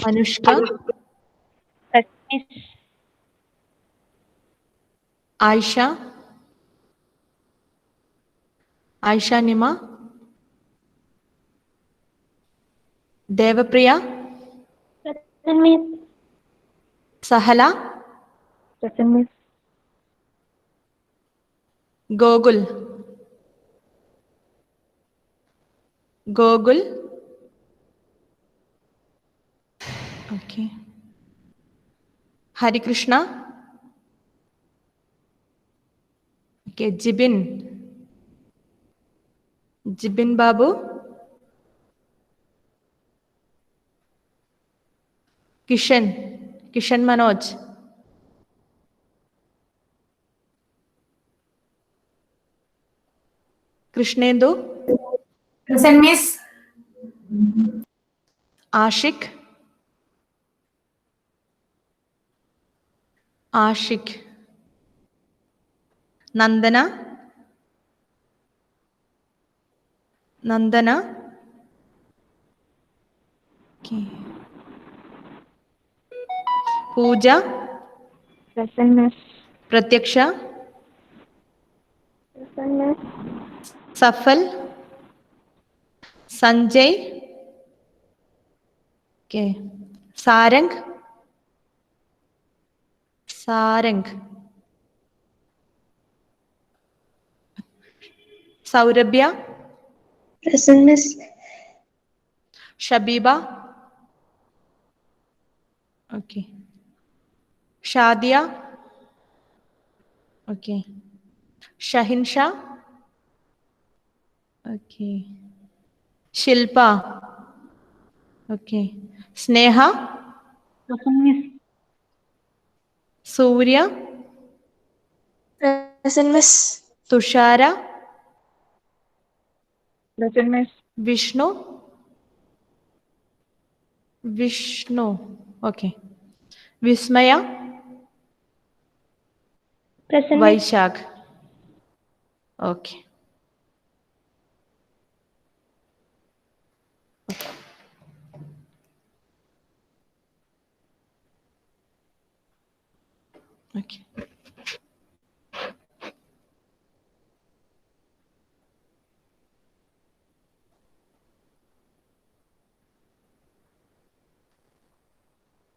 Anushka, Ayisha, Ayisha Nima, Devapriya, Sahala, Gokul, Gokul, okay, Harikrishna, okay, Jibin, Jibin Babu, Kishan, Kishan Manoj, Krishnendu, Ashiq, Ashiq, Nandana, Nandana, Pooja, Prathyaksha, Safal, Sanjay, Sarang, Sarang, Saurabhya, Shabeeba, okay, Shadiya, okay, Shahinsha, okay, Shilpa, okay, Sneha, Surya, Thushara, Vishnu, Vishnu, okay, Vismaya, Vaishakh, okay, okay.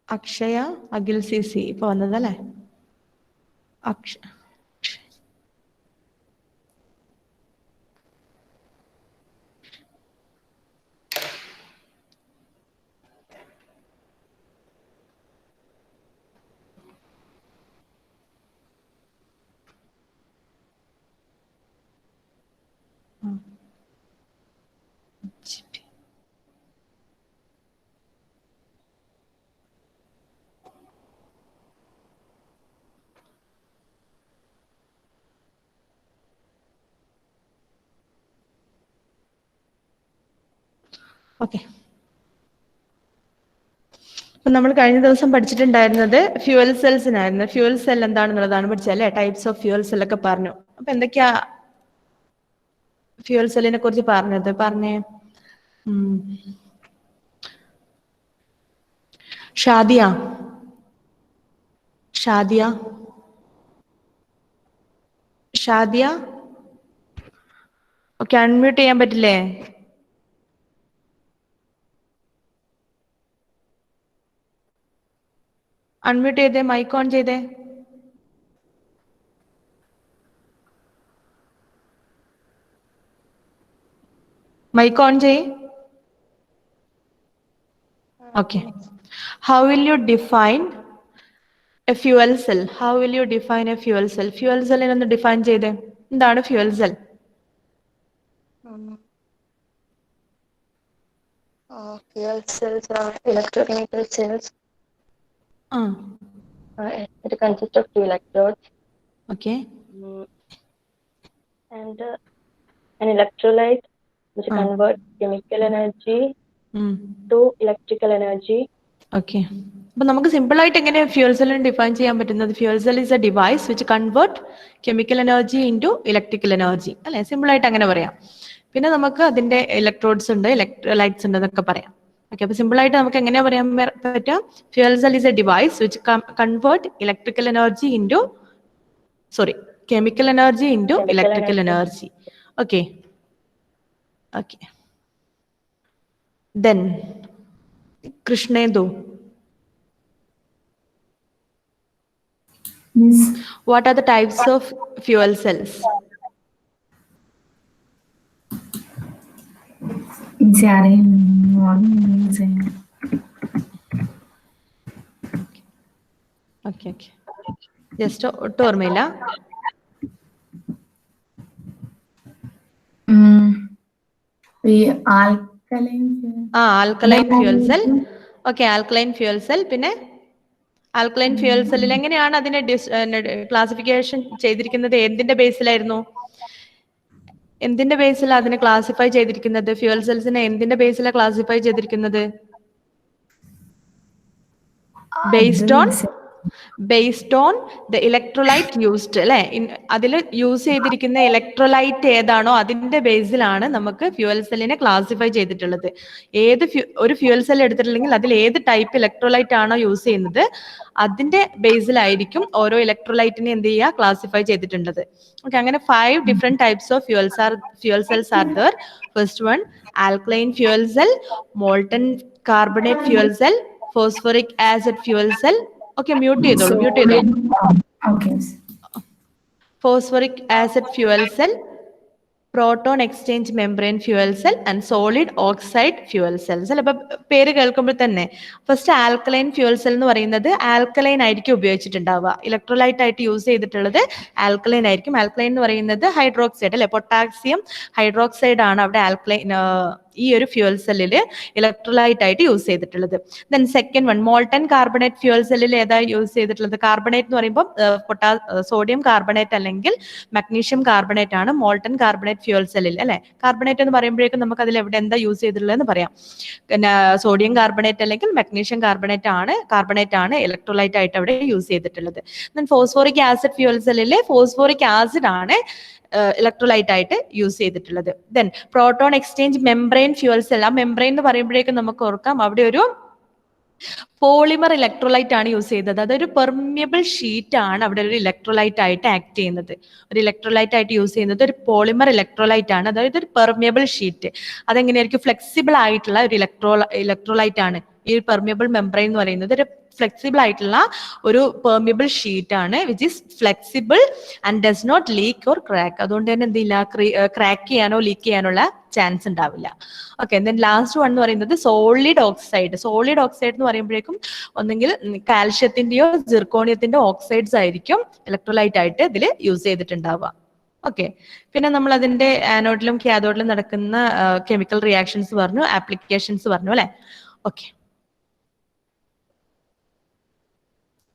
Akshaya, Akhil C C ഇപ്പൊ വന്നതല്ലേ? Okay, അപ്പൊ നമ്മൾ കഴിഞ്ഞ ദിവസം പഠിച്ചിട്ടുണ്ടായിരുന്നത് ഫ്യൂവൽ സെൽസിനായിരുന്നു. ഫ്യൂവൽ സെൽ എന്താണെന്നുള്ളതാണ് പഠിച്ചത് അല്ലെ? ടൈപ്സ് ഓഫ് ഫ്യൂവൽ സെൽ ഒക്കെ പറഞ്ഞു. അപ്പൊ എന്തൊക്കെയാ ഫ്യൂവൽ സെല്ലിനെ കുറിച്ച് പറഞ്ഞത്? പറഞ്ഞേ. ഷാദിയ, ഷാദിയ, ഷാദിയ, ഓക്കെ, അൺമ്യൂട്ട് ചെയ്യാൻ പറ്റില്ലേ? അൺമ്യൂട്ട് ചെയ്തേ, മൈക്ക് ഓൺ ചെയ്തേ. മൈക്ക് ഓൺ ചെയ്. Okay. How will you define a fuel cell? How will you define a fuel cell? Fuel cell ഒന്ന് ഡിഫൈൻ ചെയ്തേ. എന്താണ് fuel cell? Fuel cells are electrochemical cells. It consists of two electrodes. Okay. And an electrolyte which converts chemical energy to electrical energy. Okay. അപ്പൊ നമുക്ക് simple ആയിട്ട് എങ്ങനെ fuel സെല്ലിനെ define ചെയ്യാൻ പറ്റുന്നത്? Fuel cell is A device which convert chemical energy into electrical energy അല്ലെ? Simple ആയിട്ട് അങ്ങനെ പറയാം. പിന്നെ നമുക്ക് അതിന്റെ ഇലക്ട്രോഡ്സ് ഉണ്ട്, ഇലക്ട്രോലൈറ്റ്സ് ഉണ്ട് എന്നൊക്കെ പറയാം. ഓക്കെ, അപ്പൊ സിമ്പിൾ ആയിട്ട് നമുക്ക് എങ്ങനെയാ പറയാൻ പറ്റുക? Fuel cell is A device which convert electrical energy into chemical energy into electrical energy. Okay. Then Krishnendu, Yes. What are the types of fuel cells? Okay. Just ഓർമ്മയില്ല. Alkaline fuel cell. Okay, alkaline fuel cell. പിന്നെ alkaline fuel സെല്ലിൽ എങ്ങനെയാണ് അതിനെ classification ചെയ്തിരിക്കുന്നത്? എന്തിന്റെ ബേസിലായിരുന്നു? എന്തിന്റെ ബേസിലാണ് അതിനെ ക്ലാസിഫൈ ചെയ്തിരിക്കുന്നത്? ഫ്യൂൽ സെൽസിനെ എന്തിന്റെ ബേസിലാണ് ക്ലാസിഫൈ ചെയ്തിരിക്കുന്നത്? based on the electrolyte used, അല്ലെ? അതിൽ യൂസ് ചെയ്തിരിക്കുന്ന ഇലക്ട്രോലൈറ്റ് ഏതാണോ അതിന്റെ ബേസിലാണ് നമുക്ക് ഫ്യൂവൽ സെല്ലിനെ ക്ലാസിഫൈ ചെയ്തിട്ടുള്ളത്. ഒരു ഫ്യൂവൽ സെൽ എടുത്തിട്ടുണ്ടെങ്കിൽ അതിൽ ഏത് ടൈപ്പ് ഇലക്ട്രോലൈറ്റ് ആണോ യൂസ് ചെയ്യുന്നത് അതിന്റെ ബേസിലായിരിക്കും ഓരോ ഇലക്ട്രോലൈറ്റിനെ എന്ത് ചെയ്യുക, ക്ലാസിഫൈ ചെയ്തിട്ടുള്ളത്. ഓക്കെ, അങ്ങനെ 5 different types of fuel cells are there. First one, alkaline fuel cell, molten carbonate fuel cell, phosphoric acid fuel cell. Okay, mute ചെയ്തോളൂ. Okay. Phosphoric acid fuel cell, proton exchange membrane fuel cell and solid oxide fuel cells. അല്ല, ഇപ്പൊ പേര് കേൾക്കുമ്പോൾ തന്നെ first alkaline fuel cell എന്ന് പറയുന്നത് alkaline ആയിരിക്കും ഉപയോഗിച്ചിട്ടുണ്ടാവുക. Electrolyte ആയിട്ട് യൂസ് ചെയ്തിട്ടുള്ളത് ആൽക്കലൈൻ ആയിരിക്കും. ആൽക്കലൈൻ എന്ന് പറയുന്നത് ഹൈഡ്രോക്സൈഡ്, അല്ലെ? പൊട്ടാസ്യം ഹൈഡ്രോക്സൈഡ് ആണ് അവിടെ ആൽക്കലൈൻ ഈ ഒരു ഫ്യൂൽ സെല്ലില് ഇലക്ട്രോലൈറ്റ് ആയിട്ട് യൂസ് ചെയ്തിട്ടുള്ളത്. Then second one, molten carbonate fuel സെല്ലിൽ ഏതാ യൂസ് ചെയ്തിട്ടുള്ളത്? കാർബണേറ്റ് എന്ന് പറയുമ്പോൾ സോഡിയം കാർബണേറ്റ് അല്ലെങ്കിൽ മഗ്നീഷ്യം കാർബണേറ്റ് ആണ് മോൾട്ടൻ കാർബണേറ്റ് ഫ്യൂൽ സെല്ലിൽ, അല്ലെ? കാർബണേറ്റ് എന്ന് പറയുമ്പോഴേക്കും നമുക്ക് അതിൽ എവിടെ എന്താ യൂസ് ചെയ്തിട്ടുള്ളതെന്ന് പറയാം. പിന്നെ സോഡിയം കാർബണേറ്റ് അല്ലെങ്കിൽ മഗ്നീഷ്യം കാർബണേറ്റ് ആണ് ഇലക്ട്രോലൈറ്റ് ആയിട്ട് അവിടെ യൂസ് ചെയ്തിട്ടുള്ളത്. ദെൻ ഫോസ്ഫോറിക് ആസിഡ് ഫ്യൂൽ സെല്ലിൽ ഫോസ്ഫോറിക് ആസിഡ് ആണ് ഇലക്ട്രോലൈറ്റ് ആയിട്ട് യൂസ് ചെയ്തിട്ടുള്ളത്. Then proton exchange membrane fuel cell. ആ മെംബ്രെയിൻ എന്ന് പറയുമ്പോഴേക്കും നമുക്ക് ഓർക്കാം അവിടെ ഒരു പോളിമർ ഇലക്ട്രോലൈറ്റ് ആണ് യൂസ് ചെയ്തത്. അതൊരു പെർമിയബിൾ ഷീറ്റ് ആണ് അവിടെ ഒരു ഇലക്ട്രോലൈറ്റ് ആയിട്ട് ആക്ട് ചെയ്യുന്നത്. ഒരു ഇലക്ട്രോലൈറ്റ് ആയിട്ട് യൂസ് ചെയ്യുന്നത് ഒരു പോളിമർ ഇലക്ട്രോലൈറ്റ് ആണ്. അതായത് ഒരു പെർമിയബിൾ ഷീറ്റ്. അതെങ്ങനെയായിരിക്കും? ഫ്ലെക്സിബിൾ ആയിട്ടുള്ള ഒരു ഇലക്ട്രോലൈറ്റ് ആണ്. ഈ പെർമിയബിൾ മെംബ്രെയിൻ എന്ന് പറയുന്നത് ഒരു ഫ്ലെക്സിബിൾ ആയിട്ടുള്ള ഒരു പെർമിയബിൾ ഷീറ്റ് ആണ്, which is flexible and does not leak or crack. അതുകൊണ്ട് തന്നെ എന്തില്ല, ക്രാക്ക് ചെയ്യാനോ ലീക്ക് ചെയ്യാനുള്ള ചാൻസ് ഉണ്ടാവില്ല. ഓക്കെ, ദെൻ ലാസ്റ്റ് വൺ എന്ന് പറയുന്നത് സോളിഡ് ഓക്സൈഡ്. സോളിഡ് ഓക്സൈഡ് എന്ന് പറയുമ്പോഴേക്കും ഒന്നെങ്കിൽ കാൽഷ്യത്തിന്റെയോ സിർക്കോണിയത്തിന്റെയോ ഓക്സൈഡ്സ് ആയിരിക്കും ഇലക്ട്രോലൈറ്റ് ആയിട്ട് ഇതിൽ യൂസ് ചെയ്തിട്ടുണ്ടാവുക. ഓക്കെ, പിന്നെ നമ്മൾ അതിന്റെ ആനോഡിലും കാഥോഡിലും നടക്കുന്ന കെമിക്കൽ റിയാക്ഷൻസ് പറഞ്ഞു, ആപ്ലിക്കേഷൻസ് പറഞ്ഞു, അല്ലെ? ഓക്കെ,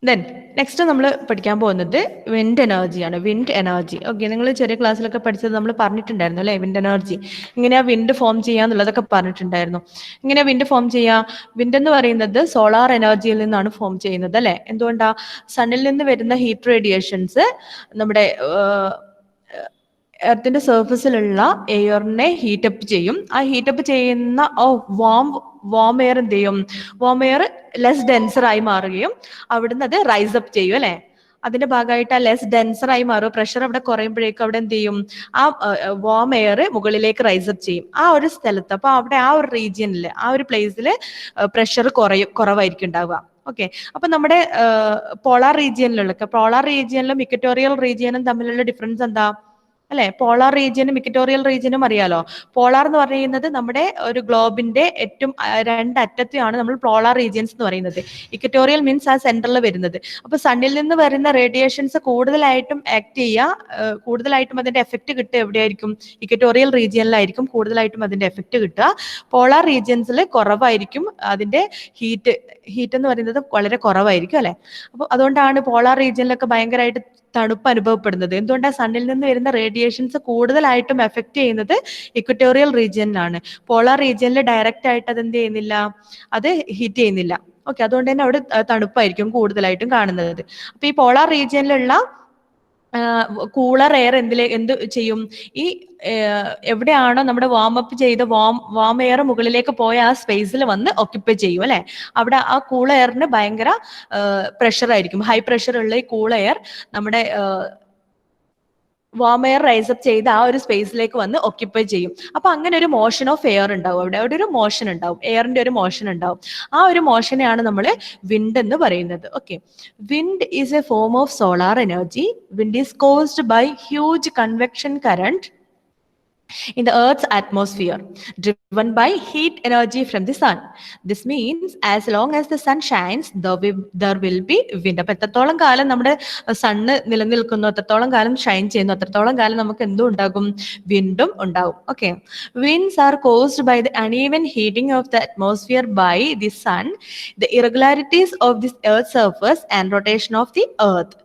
ദെൻ നെക്സ്റ്റ് നമ്മൾ പഠിക്കാൻ പോകുന്നത് വിൻഡ് എനർജിയാണ്. Wind energy. ഓക്കെ, നിങ്ങൾ ചെറിയ ക്ലാസ്സിലൊക്കെ പഠിച്ചത് നമ്മൾ പറഞ്ഞിട്ടുണ്ടായിരുന്നു, അല്ലെ? വിൻഡ് എനർജി ഇങ്ങനെയാ വിൻഡ് ഫോം ചെയ്യാന്നുള്ളതൊക്കെ പറഞ്ഞിട്ടുണ്ടായിരുന്നു. ഇങ്ങനെയാ വിൻഡ് ഫോം ചെയ്യാ? വിൻഡ് എന്ന് പറയുന്നത് സോളാർ എനർജിയിൽ നിന്നാണ് ഫോം ചെയ്യുന്നത്, അല്ലെ? എന്തുകൊണ്ടാ? സണ്ണിൽ നിന്ന് വരുന്ന ഹീറ്റ് റേഡിയേഷൻസ് നമ്മുടെ എർത്തിന്റെ സർഫസിലുള്ള എയറിനെ ഹീറ്റപ്പ് ചെയ്യും. ആ ഹീറ്റപ്പ് ചെയ്യുന്ന വാം എയർ എന്ത് ചെയ്യും? വാം എയർ ലെസ് ഡെൻസർ ആയി മാറുകയും അവിടുന്ന് അത് റൈസ് അപ്പ് ചെയ്യും, അല്ലെ? അതിന്റെ ഭാഗമായിട്ട് ആ ലെസ് ഡെൻസർ ആയി മാറും. പ്രഷർ അവിടെ കുറയുമ്പോഴേക്കും അവിടെ എന്ത് ചെയ്യും? ആ വാം എയർ മുകളിലേക്ക് റൈസ് അപ്പ് ചെയ്യും ആ ഒരു സ്ഥലത്ത്. അപ്പൊ അവിടെ ആ ഒരു റീജിയനിൽ, ആ ഒരു പ്ലേസിൽ പ്രഷർ കുറവായിരിക്കും ഉണ്ടാവുക. ഓക്കെ, അപ്പൊ നമ്മുടെ പോളാർ റീജിയനിലും ഇക്വറ്റോറിയൽ റീജിയനും തമ്മിലുള്ള ഡിഫറൻസ് എന്താ, അല്ലെ? പോളാർ റീജിയനും ഇക്വറ്റോറിയൽ റീജിയനും അറിയാലോ. പോളാർ എന്ന് പറയുന്നത് നമ്മുടെ ഒരു ഗ്ലോബിന്റെ ഏറ്റവും രണ്ടറ്റത്തെയാണ് നമ്മൾ പോളാർ റീജിയൻസ് എന്ന് പറയുന്നത്. ഇക്വറ്റോറിയൽ മീൻസ് ആ സെന്ററിൽ വരുന്നത്. അപ്പൊ സണ്ണിൽ നിന്ന് വരുന്ന റേഡിയേഷൻസ് കൂടുതലായിട്ടും ആക്ട് ചെയ്യുക, കൂടുതലായിട്ടും അതിന്റെ എഫക്ട് കിട്ടുക എവിടെയായിരിക്കും? ഇക്വറ്റോറിയൽ റീജിയനിലായിരിക്കും കൂടുതലായിട്ടും അതിന്റെ എഫക്ട് കിട്ടുക. പോളാർ റീജിയൻസിൽ കുറവായിരിക്കും അതിന്റെ ഹീറ്റ് എന്ന് പറയുന്നത് വളരെ കുറവായിരിക്കും, അല്ലെ? അപ്പൊ അതുകൊണ്ടാണ് പോളാർ റീജിയനിലൊക്കെ ഭയങ്കരമായിട്ട് തണുപ്പ് അനുഭവപ്പെടുന്നത്. എന്തുകൊണ്ടാണ്? സണ്ണിൽ നിന്ന് വരുന്ന റേഡിയേഷൻസ് കൂടുതലായിട്ടും എഫക്ട് ചെയ്യുന്നത് ഇക്വറ്റോറിയൽ റീജിയനിലാണ്. പോളാർ റീജിയനിൽ ഡയറക്റ്റ് ആയിട്ട് അത് എന്ത് ചെയ്യുന്നില്ല, അത് ഹീറ്റ് ചെയ്യുന്നില്ല. ഓക്കെ, അതുകൊണ്ട് തന്നെ അവിടെ തണുപ്പായിരിക്കും കൂടുതലായിട്ടും കാണുന്നത്. അപ്പൊ ഈ പോളാർ റീജിയനിലുള്ള കൂളർ എയർ എന്ത് ചെയ്യും, ഈ എവിടെയാണോ നമ്മുടെ വാം അപ്പ് ചെയ്ത വാം എയർ മുകളിലേക്ക് പോയ ആ സ്പേസിൽ വന്ന് ഓക്യുപ്പൈ ചെയ്യും അല്ലെ. അവിടെ ആ കൂൾ എയറിന് ഭയങ്കര പ്രഷർ ആയിരിക്കും, ഹൈ പ്രഷർ ഉള്ള ഈ കൂൾ എയർ നമ്മുടെ വാം എയർ റൈസപ്പ് ചെയ്ത് ആ ഒരു സ്പേസിലേക്ക് വന്ന് ഓക്യുപ്പൈ ചെയ്യും. അപ്പൊ അങ്ങനെ ഒരു മോഷൻ ഓഫ് എയർ ഉണ്ടാവും, അവിടെ ഒരു മോഷൻ ഉണ്ടാവും, എയറിന്റെ ഒരു മോഷൻ ഉണ്ടാവും. ആ ഒരു മോഷനെയാണ് നമ്മൾ വിൻഡ് എന്ന് പറയുന്നത്. Okay, wind is a form of solar energy. Wind is caused by huge convection current in the Earth's atmosphere, driven by heat energy from the sun. This means as long as the sun shines, there will be wind. അപ്പോൾ എത്രത്തോളം കാലം നമ്മുടെ sun നിലനിൽക്കുന്നു, എത്രത്തോളം കാലം ഷൈൻ ചെയ്യുന്നു, എത്രത്തോളം കാലം നമുക്ക് എന്തും ഉണ്ടാകും, വിൻഡും ഉണ്ടാകും. Okay, winds are caused by the uneven heating of the atmosphere by the sun, the irregularities of this earth's surface and rotation of the earth.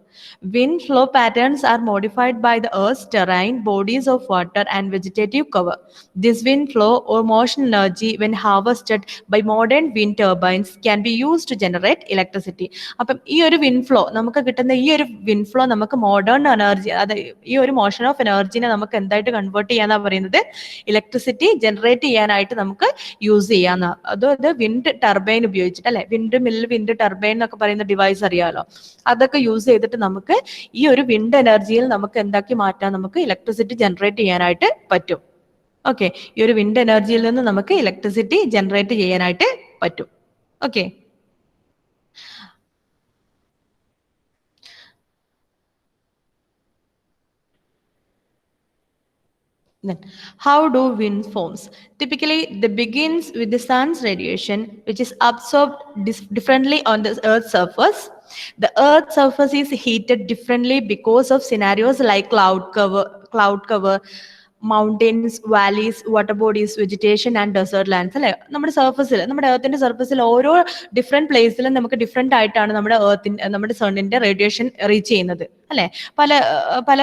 Wind flow patterns are modified by the Earth's terrain, bodies of water, and vegetative cover. This wind flow or motion energy, when harvested by modern wind turbines, can be used to generate electricity. അപ്പം ഈ ഒരു wind flow നമുക്ക് കിട്ടുന്ന ഈ ഒരു wind flow നമുക്ക് modern energy, അതായത് ഈ ഒരു മോഷൻ ഓഫ് എനർജിനെ നമുക്ക് എന്തായിട്ട് കൺവേർട്ട് ചെയ്യാന്നാ പറയുന്നത്, ഇലക്ട്രിസിറ്റി ജനറേറ്റ് ചെയ്യാനായിട്ട് നമുക്ക് യൂസ് ചെയ്യാന്ന. അത് വിൻഡ് ടർബൈൻ ഉപയോഗിച്ചിട്ട് അല്ലെ, വിൻഡ് മില്ല്, വിൻഡ് ടർബൈൻ എന്നൊക്കെ പറയുന്ന ഡിവൈസ് അറിയാലോ, അതൊക്കെ യൂസ് ചെയ്തിട്ട് നമുക്ക് ഈ ഒരു വിൻഡ് എനർജിയിൽ നമുക്ക് എന്താക്കി മാറ്റാം, നമുക്ക് ഇലക്ട്രിസിറ്റി ജനറേറ്റ് ചെയ്യാനായിട്ട് പറ്റും. ഓക്കെ, ഈ ഒരു വിൻഡ് എനർജിയിൽ നിന്ന് നമുക്ക് ഇലക്ട്രിസിറ്റി ജനറേറ്റ് ചെയ്യാനായിട്ട് പറ്റും. Okay, then how do wind forms? Typically they begins with the sun's radiation, which is absorbed differently on the earth's surface. The earth's surface is heated differently because of scenarios like cloud cover, mountains, valleys, water bodies, vegetation and desert lands. അല്ലെ, നമ്മുടെ സർഫസിൽ, നമ്മുടെ എർത്തിന്റെ സർഫസിൽ ഓരോ different പ്ലേസിലും നമുക്ക് different ആയിട്ടാണ് നമ്മുടെ സണ്ണിന്റെ radiation reach ചെയ്യുന്നത് അല്ലെ. പല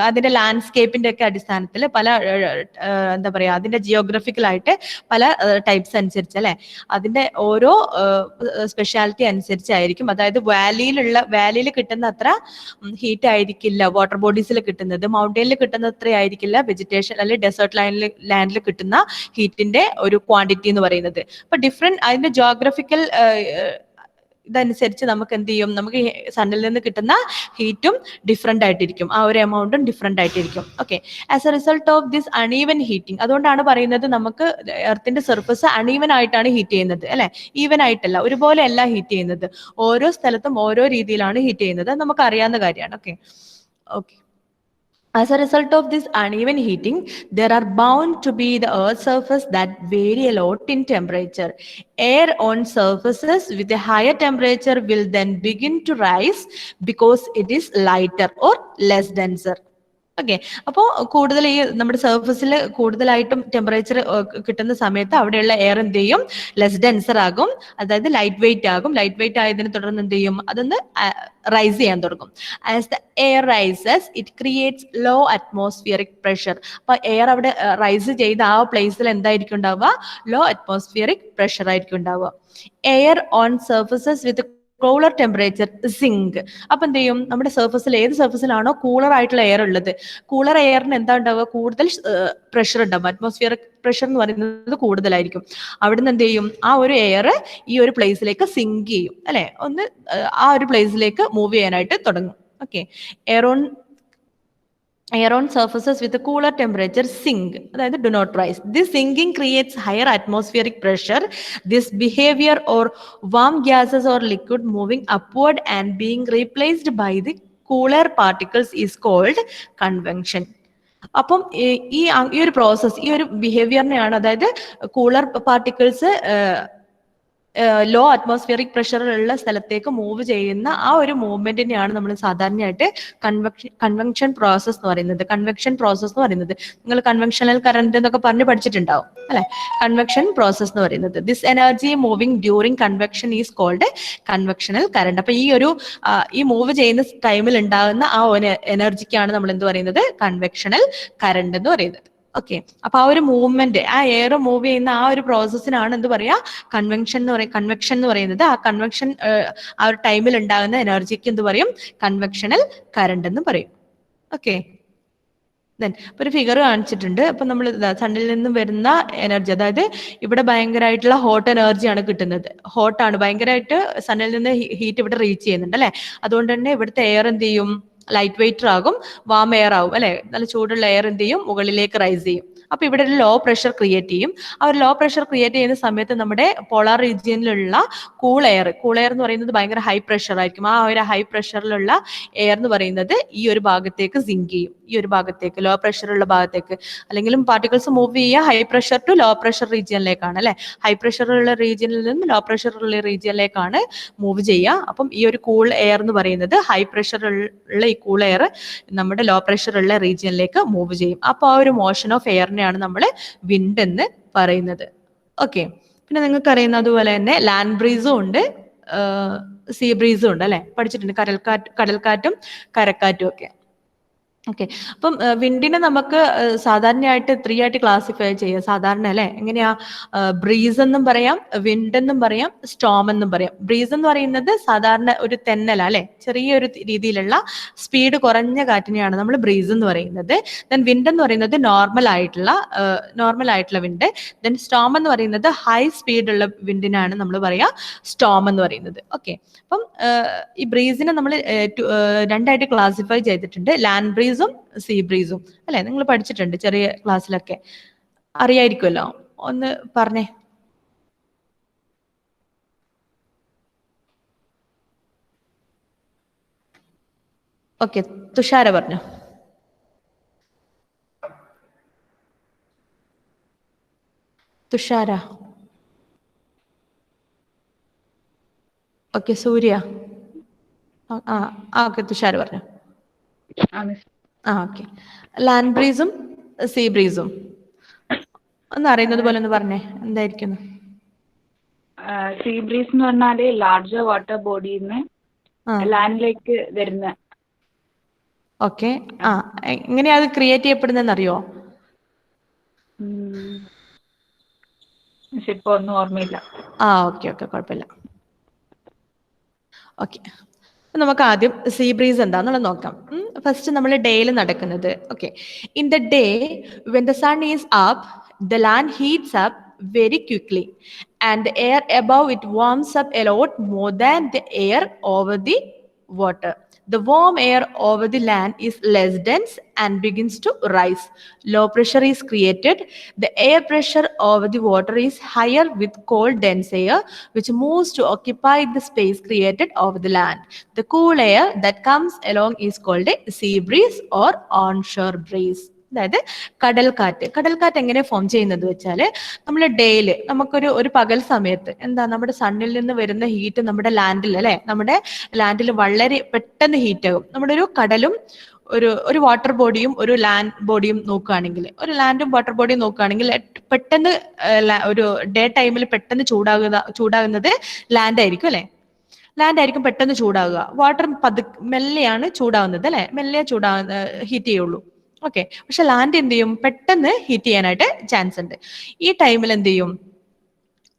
അതിന്റെ ലാൻഡ്സ്കേപ്പിന്റെ ഒക്കെ അടിസ്ഥാനത്തിൽ പല എന്താ പറയാ, അതിന്റെ ജിയോഗ്രഫിക്കലായിട്ട് പല ടൈപ്സ് അനുസരിച്ച് അല്ലെ, അതിന്റെ ഓരോ സ്പെഷ്യാലിറ്റി അനുസരിച്ചായിരിക്കും. അതായത് വാലിയിൽ കിട്ടുന്ന അത്ര ഹീറ്റ് ആയിരിക്കില്ല വാട്ടർ ബോഡീസിൽ കിട്ടുന്നത്, മൗണ്ടൈനിൽ കിട്ടുന്ന അത്ര ആയിരിക്കില്ല വെജിറ്റേഷൻ അല്ലെങ്കിൽ ഡെസേർട്ട് ലാൻഡിൽ കിട്ടുന്ന ഹീറ്റിന്റെ ഒരു ക്വാണ്ടിറ്റി എന്ന് പറയുന്നത്. അപ്പൊ ഡിഫറെന്റ് അതിന്റെ ജോഗ്രഫിക്കൽ ഇതനുസരിച്ച് നമുക്ക് എന്ത് ചെയ്യും, നമുക്ക് സണ്ണിൽ നിന്ന് കിട്ടുന്ന ഹീറ്റും ഡിഫറെന്റ് ആയിട്ടിരിക്കും, ആ ഒരു എമൗണ്ടും ഡിഫറെന്റ് ആയിട്ടിരിക്കും. Okay, as a result of this uneven heating, അതുകൊണ്ടാണ് പറയുന്നത് നമുക്ക് എർത്തിന്റെ സർഫസ് അൺഈവൻ ആയിട്ടാണ് ഹീറ്റ് ചെയ്യുന്നത് അല്ലെ, ഈവൻ ആയിട്ടല്ല, ഒരുപോലെ അല്ല ഹീറ്റ് ചെയ്യുന്നത്, ഓരോ സ്ഥലത്തും ഓരോ രീതിയിലാണ് ഹീറ്റ് ചെയ്യുന്നത്, നമുക്ക് അറിയാവുന്ന കാര്യമാണ്. Okay. As a result of this uneven heating, there are bound to be the Earth's surface that vary a lot in temperature. Air on surfaces with a higher temperature will then begin to rise because it is lighter or less denser. Okay, അപ്പോൾ കൂടുതൽ ഈ നമ്മുടെ സർഫസിൽ കൂടുതലായിട്ടും temperature കിട്ടുന്ന സമയത്ത് അവിടെയുള്ള air എന്ത് ചെയ്യും, ലെസ് ഡെൻസർ ആകും, അതായത് ലൈറ്റ് വെയിറ്റ് ആകും. ലൈറ്റ് വെയിറ്റ് ആയതിനെ തുടർന്ന് എന്ത് ചെയ്യും, അതൊന്ന് റൈസ് ചെയ്യാൻ തുടങ്ങും. As the air rises it creates low atmospheric pressure. അപ്പൊ എയർ അവിടെ റൈസ് ചെയ്ത് ആ പ്ലേസിൽ എന്തായിരിക്കും ഉണ്ടാവുക, ലോ അറ്റ്മോസ്ഫിയറിക് പ്രഷർ ആയിരിക്കും ഉണ്ടാവുക. Air on surfaces with cooler temperature sink. അപ്പൊ എന്ത് ചെയ്യും, നമ്മുടെ സർഫസിൽ ഏത് സർഫസിലാണോ കൂളർ ആയിട്ടുള്ള എയർ ഉള്ളത്, കൂളർ എയറിന് എന്താ ഉണ്ടാവുക, കൂടുതൽ പ്രഷർ ഉണ്ടാവും, അറ്റ്മോസ്ഫിയറിക് പ്രഷർ എന്ന് പറയുന്നത് കൂടുതലായിരിക്കും. അവിടുന്ന് എന്ത് ചെയ്യും, ആ ഒരു എയർ ഈ ഒരു പ്ലേസിലേക്ക് സിങ്ക് ചെയ്യും അല്ലെ, ഒന്ന് ആ ഒരു പ്ലേസിലേക്ക് മൂവ് ചെയ്യാനായിട്ട് തുടങ്ങും. Okay, air on surfaces with a cooler temperature sink, അതായത് do not rise. This sinking creates higher atmospheric pressure. This behavior or warm gases or liquid moving upward and being replaced by the cooler particles is called convection. അപ്പം ഈ ഒരു process, ഈ ഒരു ബിഹേവിയറിനെയാണ്, അതായത് cooler particles law atmospheric പ്രഷറുള്ള സ്ഥലത്തേക്ക് move ചെയ്യുന്ന ആ ഒരു മൂവ്മെന്റിനെയാണ് നമ്മൾ സാധാരണയായിട്ട് കൺവെൻഷൻ പ്രോസസ് എന്ന് പറയുന്നത്. കൺവെക്ഷൻ പ്രോസസ് എന്ന് പറയുന്നത് നിങ്ങൾ കൺവെൻഷണൽ കറന്റ് എന്നൊക്കെ പറഞ്ഞ് പഠിച്ചിട്ടുണ്ടാവും അല്ലെ. കൺവെക്ഷൻ പ്രോസസ് എന്ന് പറയുന്നത് this energy moving during convection is called convectional current. അപ്പൊ ഈ മൂവ് ചെയ്യുന്ന ടൈമിൽ ഉണ്ടാകുന്ന ആ എനർജിക്കാണ് നമ്മൾ എന്ത് പറയുന്നത്, കൺവെക്ഷണൽ കറന്റ് എന്ന് പറയുന്നത്. ഓക്കെ, അപ്പൊ ആ ഒരു മൂവ്മെന്റ്, ആ എയർ മൂവ് ചെയ്യുന്ന ആ ഒരു പ്രോസസ്സിനാണ് എന്ത് പറയാ, കൺവെൻഷൻ എന്ന് പറയുന്നത്. ആ കൺവെക്ഷൻ ആ ഒരു ടൈമിൽ ഉണ്ടാകുന്ന എനർജിക്ക് എന്ത് പറയും, കൺവെക്ഷണൽ കറന്റ് എന്ന് പറയും. ഓക്കെ. ദെൻ ഒരു ഫിഗർ കാണിച്ചിട്ടുണ്ട്. അപ്പൊ നമ്മൾ സണ്ണിൽ നിന്നും വരുന്ന എനർജി, അതായത് ഇവിടെ ഭയങ്കരമായിട്ടുള്ള ഹോട്ട് എനർജിയാണ് കിട്ടുന്നത്. ഹോട്ടാണ് ഭയങ്കരമായിട്ട്, സണ്ണിൽ നിന്ന് ഹീറ്റ് ഇവിടെ റീച്ച് ചെയ്യുന്നുണ്ട് അല്ലെ. അതുകൊണ്ട് തന്നെ ഇവിടുത്തെ എയർ എന്ത് ചെയ്യും, ലൈറ്റ് വെയിറ്റർ ആകും, വാം എയർ ആവും അല്ലെ. നല്ല ചൂടുള്ള എയർ എന്ത് ചെയ്യും, മുകളിലേക്ക് റൈസ് ചെയ്യും. അപ്പൊ ഇവിടെ ഒരു ലോ പ്രഷർ ക്രിയേറ്റ് ചെയ്യും. ആ ഒരു ലോ പ്രഷർ ക്രിയേറ്റ് ചെയ്യുന്ന സമയത്ത് നമ്മുടെ പോളാർ റീജിയനിലുള്ള കൂൾ എയർ എന്ന് പറയുന്നത് ഭയങ്കര ഹൈ പ്രഷർ ആയിരിക്കും. ആ ഒരു ഹൈ പ്രഷറിലുള്ള എയർ എന്ന് പറയുന്നത് ഈ ഒരു ഭാഗത്തേക്ക് സിങ്ക് ചെയ്യും, ഈ ഒരു ഭാഗത്തേക്ക്, ലോ പ്രഷറുള്ള ഭാഗത്തേക്ക്. അല്ലെങ്കിലും പാർട്ടിക്കിൾസ് മൂവ് ചെയ്യുക high pressure to low pressure റീജിയനിലേക്കാണ് അല്ലെ. ഹൈ പ്രഷറുള്ള റീജിയനിൽ നിന്ന് ലോ പ്രഷറുള്ള റീജിയനിലേക്കാണ് മൂവ് ചെയ്യുക. അപ്പം ഈ ഒരു കൂൾ എയർ എന്ന് പറയുന്നത്, ഹൈ പ്രഷറുള്ള ഈ കൂൾ എയർ നമ്മുടെ ലോ പ്രഷറുള്ള റീജിയനിലേക്ക് മൂവ് ചെയ്യും. അപ്പോൾ ആ ഒരു മോഷൻ ഓഫ് എയറിനെയാണ് നമ്മൾ വിൻഡ് എന്ന് പറയുന്നത്. ഓക്കെ. പിന്നെ നിങ്ങൾക്ക് അറിയുന്ന അതുപോലെ തന്നെ ലാൻഡ് ബ്രീസും ഉണ്ട്, സീ ബ്രീസും ഉണ്ട് അല്ലെ. പഠിച്ചിട്ടുണ്ട്, കടൽക്കാറ്റും കരക്കാറ്റും ഒക്കെ. ഓക്കെ. അപ്പം വിൻഡിനെ നമുക്ക് സാധാരണയായിട്ട് 3 ആയിട്ട് ക്ലാസിഫൈ ചെയ്യാം സാധാരണ അല്ലെ. എങ്ങനെയാ, ബ്രീസ് എന്നും പറയാം, വിൻഡ് എന്നും പറയാം, സ്റ്റോം എന്നും പറയാം. ബ്രീസ് എന്ന് പറയുന്നത് സാധാരണ ഒരു തെന്നല അല്ലെ, ചെറിയൊരു രീതിയിലുള്ള സ്പീഡ് കുറഞ്ഞ കാറ്റിനെയാണ് നമ്മൾ ബ്രീസ് എന്ന് പറയുന്നത്. ദെൻ വിൻഡ് എന്ന് പറയുന്നത് നോർമൽ ആയിട്ടുള്ള വിൻഡ്. ദെൻ സ്റ്റോം എന്ന് പറയുന്നത് ഹൈ സ്പീഡ് ഉള്ള വിൻഡിനാണ് നമ്മൾ പറയാ സ്റ്റോം എന്ന് പറയുന്നത്. ഓക്കെ. അപ്പം ഈ ബ്രീസിനെ നമ്മൾ 2 ആയിട്ട് ക്ലാസിഫൈ ചെയ്തിട്ടുണ്ട്, ലാൻഡ് ബ്രീസും സീ ബ്രീസും അല്ലെ. നിങ്ങൾ പഠിച്ചിട്ടുണ്ട് ചെറിയ ക്ലാസ്സിലൊക്കെ, അറിയായിരിക്കുമല്ലോ. ഒന്ന് പറഞ്ഞേ. ഓക്കെ, തുഷാര പറഞ്ഞു. തുഷാര. ഓക്കെ, സൂര്യ. ഓക്കെ, തുഷാര പറഞ്ഞു. ഓക്കെ. ലാൻഡ് ബ്രീസും സീ ബ്രീസും ഒന്ന് അറിയുന്നത് പോലെ ഒന്ന് പറഞ്ഞേ, എന്തായിരിക്കും? സീ ബ്രീസ് എന്ന് പറഞ്ഞാല് ലാർജർ വാട്ടർ ബോഡിന്ന് ലാൻഡിലേക്ക് വരുന്ന. ഓക്കെ. എങ്ങനെയാ അത് ക്രിയേറ്റ് ചെയ്യപ്പെടുന്നതെന്ന് അറിയോ? ഇപ്പൊ ഒന്നും ഓർമ്മയില്ല. ഓക്കെ, കുഴപ്പമില്ല. ഓക്കെ. നമുക്ക് ആദ്യം സീ ബ്രീസ് എന്താന്നുള്ളത് നോക്കാം. ഫസ്റ്റ് നമ്മൾ ഡേയിൽ നടക്കുന്നത്. Okay. In the day when the sun is up, the land heats up very quickly and the air above it warms up a lot more than the air over the water. The warm air over the land is less dense and begins to rise. Low pressure is created. The air pressure over the water is higher with cold dense air which moves to occupy the space created over the land. The cool air that comes along is called a sea breeze or onshore breeze. അതായത് കടൽക്കാറ്റ് എങ്ങനെ form ചെയ്യുന്നത് വെച്ചാല്, നമ്മൾ ഡേയില് നമുക്കൊരു പകൽ സമയത്ത് നമ്മുടെ സണ്ണിൽ നിന്ന് വരുന്ന ഹീറ്റ് നമ്മുടെ ലാൻഡിൽ അല്ലെ, നമ്മുടെ ലാൻഡിൽ വളരെ പെട്ടെന്ന് ഹീറ്റ് ആകും. നമ്മുടെ ഒരു കടലും ഒരു വാട്ടർ ബോഡിയും ഒരു ലാൻഡ് ബോഡിയും നോക്കുകയാണെങ്കിൽ, ഒരു ലാൻഡും വാട്ടർ ബോഡിയും നോക്കുകയാണെങ്കിൽ പെട്ടെന്ന് ഒരു ഡേ ടൈമിൽ പെട്ടെന്ന് ചൂടാകുന്നത് ലാൻഡ് ആയിരിക്കും അല്ലെ. ലാൻഡ് ആയിരിക്കും പെട്ടെന്ന് ചൂടാകുക. വാട്ടർ മെല്ലെയാണ് ചൂടാവുന്നത് അല്ലെ, മെല്ലെ ഹീറ്റ് ചെയ്യുള്ളൂ. ഓക്കെ. പക്ഷെ ലാൻഡ് എന്ത് ചെയ്യും, പെട്ടെന്ന് ഹീറ്റ് ചെയ്യാനായിട്ട് ചാൻസ് ഉണ്ട്. ഈ ടൈമിൽ എന്ത് ചെയ്യും,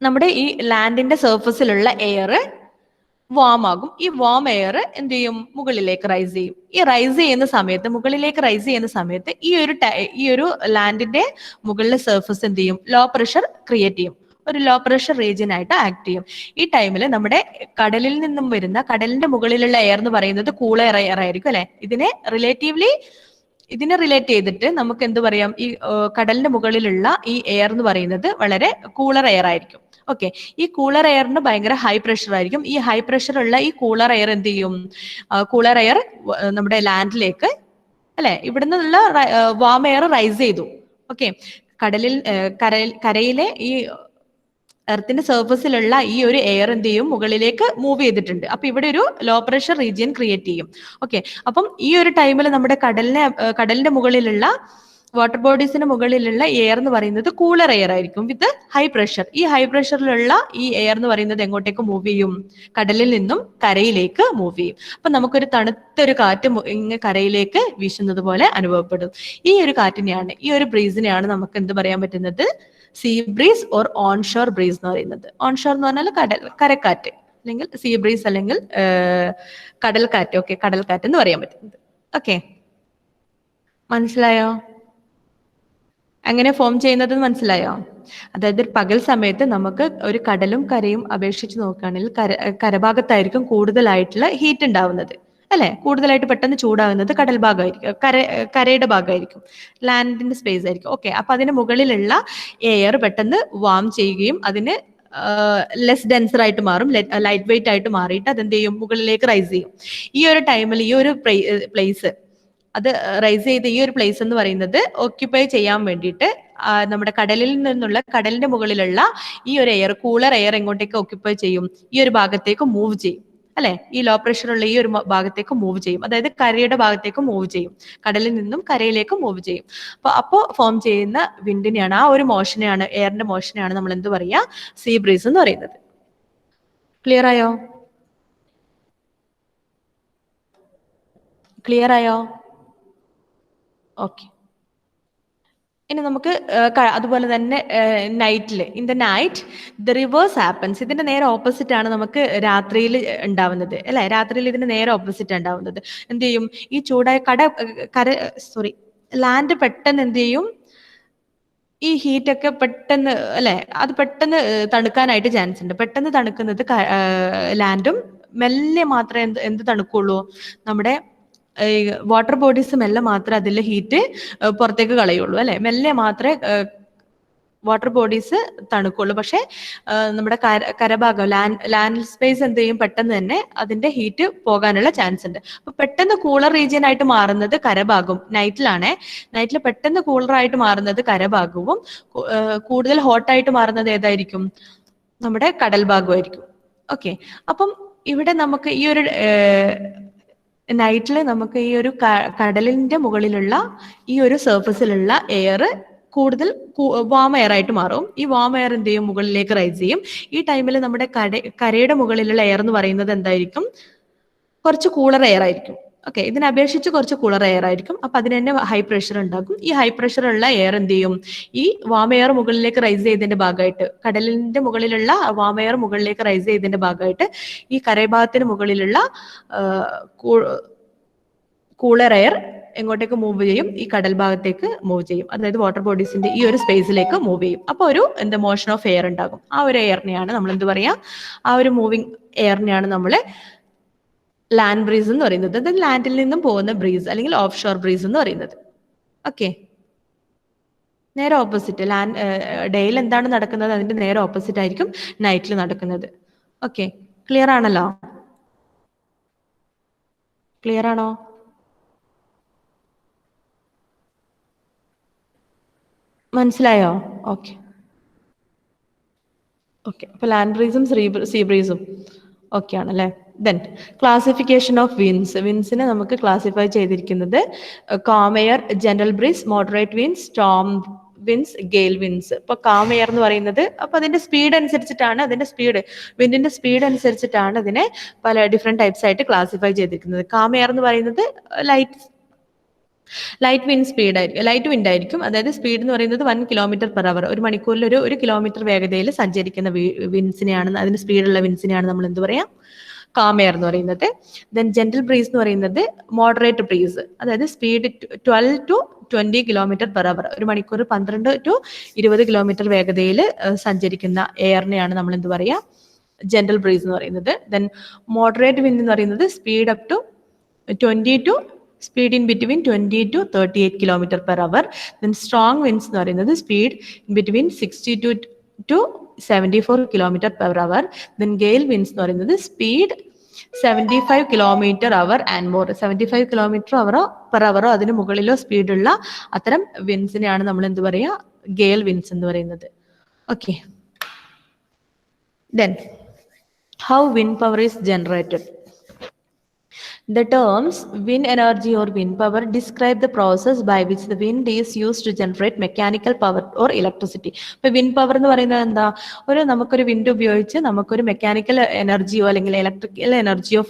നമ്മുടെ ഈ ലാൻഡിന്റെ സർഫസിലുള്ള എയർ വാം ആകും. ഈ വാം എയർ എന്ത് ചെയ്യും, മുകളിലേക്ക് റൈസ് ചെയ്യും. ഈ റൈസ് ചെയ്യുന്ന സമയത്ത്, മുകളിലേക്ക് റൈസ് ചെയ്യുന്ന സമയത്ത് ഈ ഒരു ലാൻഡിന്റെ മുകളിലെ സർഫസ് എന്ത് ചെയ്യും, ലോ പ്രഷർ ക്രിയേറ്റ് ചെയ്യും, ഒരു ലോ പ്രഷർ റീജിയൻ ആയിട്ട് ആക്ട് ചെയ്യും. ഈ ടൈമിൽ നമ്മുടെ കടലിൽ നിന്നും വരുന്ന, കടലിന്റെ മുകളിലുള്ള എയർ എന്ന് പറയുന്നത് കൂളർ എയർ ആയിരിക്കും അല്ലെ. ഇതിനെ റിലേറ്റ് ചെയ്തിട്ട് നമുക്ക് എന്ത് പറയാം, ഈ കടലിന്റെ മുകളിലുള്ള ഈ എയർ എന്ന് പറയുന്നത് വളരെ കൂളർ എയർ ആയിരിക്കും. ഓക്കെ. ഈ കൂളർ എയറിന് ഭയങ്കര ഹൈ പ്രഷർ ആയിരിക്കും. ഈ ഹൈ പ്രഷർ ഉള്ള ഈ കൂളർ എയർ എന്ത് ചെയ്യും, കൂളർ എയർ നമ്മുടെ ലാൻഡിലേക്ക് അല്ലെ, ഇവിടെ നിന്നുള്ള വാം എയർ റൈസ് ചെയ്തു. ഓക്കെ. കരയിലെ ഈ എർത്തിന്റെ സർഫസിലുള്ള ഈ ഒരു എയർ എന്ത് ചെയ്യും, മുകളിലേക്ക് മൂവ് ചെയ്തിട്ടുണ്ട്. അപ്പൊ ഇവിടെ ഒരു ലോ പ്രഷർ റീജിയൻ ക്രിയേറ്റ് ചെയ്യും. ഓക്കെ. അപ്പം ഈ ഒരു ടൈമിൽ നമ്മുടെ കടലിന്റെ മുകളിലുള്ള വാട്ടർ ബോഡീസിന് മുകളിലുള്ള എയർ എന്ന് പറയുന്നത് കൂളർ എയർ ആയിരിക്കും വിത്ത് ഹൈ പ്രഷർ. ഈ ഹൈ പ്രഷറിലുള്ള ഈ എയർ എന്ന് പറയുന്നത് എങ്ങോട്ടേക്ക് മൂവ് ചെയ്യും, കടലിൽ നിന്നും കരയിലേക്ക് മൂവ് ചെയ്യും. അപ്പൊ നമുക്കൊരു തണുത്തൊരു കാറ്റ് ഇങ്ങ് കരയിലേക്ക് വീശുന്നത് പോലെ അനുഭവപ്പെടും. ഈ ഒരു കാറ്റിനെയാണ്, ഈ ഒരു ബ്രീസിനെയാണ് നമുക്ക് എന്ത് പറയാൻ പറ്റുന്നത്, see breeze or onshore breeze എന്ന് പറയുന്നത്. ഓൺഷോർ എന്ന് പറഞ്ഞാൽ കരക്കാറ്റ്, അല്ലെങ്കിൽ സീ ബ്രീസ് അല്ലെങ്കിൽ കടൽക്കാറ്റ്. ഓക്കെ, കടൽക്കാറ്റ് എന്ന് പറയാൻ പറ്റുന്നത്. ഓക്കെ. മനസ്സിലായോ? എങ്ങനെ ഫോം ചെയ്യുന്നത് മനസ്സിലായോ? അതായത് പകൽ സമയത്ത് നമുക്ക് ഒരു കടലും കരയും അപേക്ഷിച്ച് നോക്കുകയാണെങ്കിൽ കരഭാഗത്തായിരിക്കും കൂടുതലായിട്ടുള്ള ഹീറ്റ് ഉണ്ടാവുന്നത്, അല്ലെ? കൂടുതലായിട്ട് പെട്ടെന്ന് ചൂടാകുന്നത് കടൽ ഭാഗമായിരിക്കും, കരയുടെ ഭാഗമായിരിക്കും, ലാൻഡിന്റെ സ്പേസ് ആയിരിക്കും. ഓക്കെ, അപ്പൊ അതിന് മുകളിലുള്ള എയർ പെട്ടെന്ന് വാം ചെയ്യുകയും അതിന് ലെസ് ഡെൻസർ ആയിട്ട് മാറും, ലൈറ്റ് വെയിറ്റ് ആയിട്ട് മാറിയിട്ട് അതെന്ത് ചെയ്യും, മുകളിലേക്ക് റൈസ് ചെയ്യും. ഈ ഒരു ടൈമിൽ ഈ ഒരു പ്ലേസ് അത് റൈസ് ചെയ്ത ഈ ഒരു പ്ലേസ് എന്ന് പറയുന്നത് ഓക്യുപ്പൈ ചെയ്യാൻ വേണ്ടിയിട്ട് നമ്മുടെ കടലിന്റെ മുകളിലുള്ള ഈ ഒരു എയർ, കൂളർ എയർ എങ്ങോട്ടേക്ക് ഓക്യുപ്പൈ ചെയ്യും, ഈ ഒരു ഭാഗത്തേക്ക് മൂവ് ചെയ്യും, അല്ലെ? ഈ ലോ പ്രഷർ ഉള്ള ഈ ഒരു ഭാഗത്തേക്ക് മൂവ് ചെയ്യും, അതായത് കരയുടെ ഭാഗത്തേക്ക് മൂവ് ചെയ്യും, കടലിൽ നിന്നും കരയിലേക്ക് മൂവ് ചെയ്യും. അപ്പോ ഫോം ചെയ്യുന്ന വിൻഡിനെയാണ്, ആ ഒരു മോഷനെയാണ്, എയറിന്റെ മോഷനെയാണ് നമ്മൾ എന്ത് പറയാ, സീ ബ്രീസ് എന്ന് പറയുന്നത്. ക്ലിയർ ആയോ? ക്ലിയർ ആയോ? ഓക്കെ. ഇനി നമുക്ക് അതുപോലെ തന്നെ നൈറ്റിൽ, in the night the reverse happens. ഇതിന്റെ നേരെ ഓപ്പോസിറ്റ് ആണ് നമുക്ക് രാത്രിയിൽ ഉണ്ടാവുന്നത്, അല്ലെ? രാത്രിയിൽ ഇതിന്റെ നേരെ ഓപ്പോസിറ്റ് ഉണ്ടാവുന്നത്. എന്ത് ചെയ്യും, ഈ ചൂടായ ലാൻഡ് പെട്ടെന്ന് എന്ത് ചെയ്യും, ഈ ഹീറ്റ് ഒക്കെ പെട്ടെന്ന്, അല്ലെ, അത് പെട്ടെന്ന് തണുക്കാനായിട്ട് ചാൻസ് ഉണ്ട്. പെട്ടെന്ന് തണുക്കുന്നത് ലാൻഡും, മെല്ലെ മാത്രമേ എന്ത് തണുക്കുള്ളൂ, നമ്മുടെ വാട്ടർ ബോഡീസ് മെല്ലെ മാത്രമേ അതിലെ ഹീറ്റ് പുറത്തേക്ക് കളയുള്ളൂ, അല്ലെ? മെല്ലെ മാത്രമേ വാട്ടർ ബോഡീസ് തണുക്കുള്ളൂ. പക്ഷെ നമ്മുടെ കരഭാഗം, ലാൻഡ് സ്പേസ് എന്ത് ചെയ്യും, പെട്ടെന്ന് തന്നെ അതിന്റെ ഹീറ്റ് പോകാനുള്ള ചാൻസ് ഉണ്ട്. അപ്പൊ പെട്ടെന്ന് കൂളർ റീജിയൻ ആയിട്ട് മാറുന്നത് കരഭാഗവും, നൈറ്റിലാണേ. നൈറ്റിൽ പെട്ടെന്ന് കൂളർ ആയിട്ട് മാറുന്നത് കരഭാഗവും, കൂടുതൽ ഹോട്ടായിട്ട് മാറുന്നത് ഏതായിരിക്കും, നമ്മുടെ കടൽ ഭാഗമായിരിക്കും. ഓക്കെ, അപ്പം ഇവിടെ നമുക്ക് ഈ ഒരു നൈറ്റിൽ നമുക്ക് ഈ ഒരു കടലിന്റെ മുകളിലുള്ള ഈ ഒരു സർഫസിലുള്ള എയർ കൂടുതൽ വാം എയർ ആയിട്ട് മാറും. ഈ വാം എയർ എന്ത് ചെയ്യും, മുകളിലേക്ക് റൈസ് ചെയ്യും. ഈ ടൈമിൽ നമ്മുടെ കരയുടെ മുകളിലുള്ള എയർ എന്ന് പറയുന്നത് എന്തായിരിക്കും, കുറച്ച് കൂളർ എയർ ആയിരിക്കും. ഓക്കെ, ഇതിനെ അപേക്ഷിച്ച് കുറച്ച് കൂളർ എയർ ആയിരിക്കും. അപ്പൊ അതിന് തന്നെ ഹൈ പ്രഷർ ഉണ്ടാകും. ഈ ഹൈ പ്രഷർ ഉള്ള എയർ എന്ത് ചെയ്യും, ഈ വാം എയർ മുകളിലേക്ക് റൈസ് ചെയ്തതിന്റെ ഭാഗമായിട്ട്, കടലിന്റെ മുകളിലുള്ള വാം എയർ മുകളിലേക്ക് റൈസ് ചെയ്തതിന്റെ ഭാഗമായിട്ട് ഈ കരഭാഗത്തിന് മുകളിലുള്ള കൂളർ എയർ എങ്ങോട്ടേക്ക് മൂവ് ചെയ്യും, ഈ കടൽ ഭാഗത്തേക്ക് മൂവ് ചെയ്യും, അതായത് വാട്ടർ ബോഡീസിന്റെ ഈ ഒരു സ്പേസിലേക്ക് മൂവ് ചെയ്യും. അപ്പൊ ഒരു മോഷൻ ഓഫ് എയർ ഉണ്ടാകും. ആ ഒരു എയറിനെയാണ് നമ്മൾ എന്ത് പറയാ, ആ ഒരു മൂവിങ് എയറിനെയാണ് നമ്മൾ ലാൻഡ് ബ്രീസ് എന്ന് പറയുന്നത്. അത് ലാൻഡിൽ നിന്നും പോകുന്ന ബ്രീസ് അല്ലെങ്കിൽ ഓഫ് ഷോർ ബ്രീസ് എന്ന് പറയുന്നത്. ഓക്കെ, നേരെ ഓപ്പോസിറ്റ്. ഡേയിൽ എന്താണ് നടക്കുന്നത് അതിന്റെ നേരെ ഓപ്പോസിറ്റ് ആയിരിക്കും നൈറ്റിൽ നടക്കുന്നത്. ഓക്കെ, ക്ലിയർ ആണല്ലോ? ക്ലിയർ ആണോ? മനസ്സിലായോ? ഓക്കെ ഓക്കെ, അപ്പൊ ലാൻഡ് ബ്രീസും സീ ബ്രീസും ഓക്കെ ആണല്ലേ. Then classification of winds. വിൻസിനെ നമുക്ക് ക്ലാസിഫൈ ചെയ്തിരിക്കുന്നത് calm air, general breeze, moderate winds, storm winds, gale winds. ഇപ്പൊ കാം എയർ എന്ന് പറയുന്നത്, അപ്പൊ അതിന്റെ സ്പീഡ് അനുസരിച്ചിട്ടാണ്, വിൻഡിന്റെ സ്പീഡ് അനുസരിച്ചിട്ടാണ് അതിനെ പല ഡിഫറെന്റ് ടൈപ്സ് ആയിട്ട് ക്ലാസിഫൈ ചെയ്തിരിക്കുന്നത്. കാം എയർ എന്ന് പറയുന്നത് ലൈറ്റ് വിൻഡ് ആയിരിക്കും. അതായത് സ്പീഡ് എന്ന് പറയുന്നത് 1 km/h, ഒരു മണിക്കൂറിൽ ഒരു കിലോമീറ്റർ വേഗതയിൽ സഞ്ചരിക്കുന്ന വിൻസിനെയാണ്, അതിന് സ്പീഡുള്ള വിൻസിനെയാണ് നമ്മൾ എന്ത് പറയാ, കാം എയർ എന്ന് പറയുന്നത്. ദെൻ ജനറൽ ബ്രീസ് എന്ന് പറയുന്നത് മോഡറേറ്റ് ബ്രീസ്, അതായത് സ്പീഡ് 12 to 20 km/h, ഒരു മണിക്കൂർ 12 to 20 കിലോമീറ്റർ വേഗതയിൽ സഞ്ചരിക്കുന്ന എയറിനെയാണ് നമ്മൾ എന്ത് പറയാ, ജനറൽ ബ്രീസ് എന്ന് പറയുന്നത്. ദെൻ മോഡറേറ്റ് വിൻഡ് എന്ന് പറയുന്നത് speed in between 20 to 38 km/h. Then strong winds എന്ന് പറയുന്നത് speed in between 62 to 74 km/h. Then gale winds എന്ന് പറയുന്നത് speed 75 km/h and more, 75 km/h അതിന് മുകളിലോ സ്പീഡുള്ള അത്തരം വിൻഡ്സിനെയാണ് നമ്മൾ എന്ത് പറയാ, ഗെയിൽ വിൻഡ്സ് എന്ന് പറയുന്നത്. Okay, then how wind power is generated. The terms wind energy or wind power describe the process by which the wind is used to generate mechanical power or electricity. ഇപ്പൊ wind power എന്ന് പറയുന്നത് എന്താ, നമുക്കൊരു wind ഉപയോഗിച്ച് നമുക്കൊരു mechanical എനർജിയോ അല്ലെങ്കിൽ electrical എനർജിയോ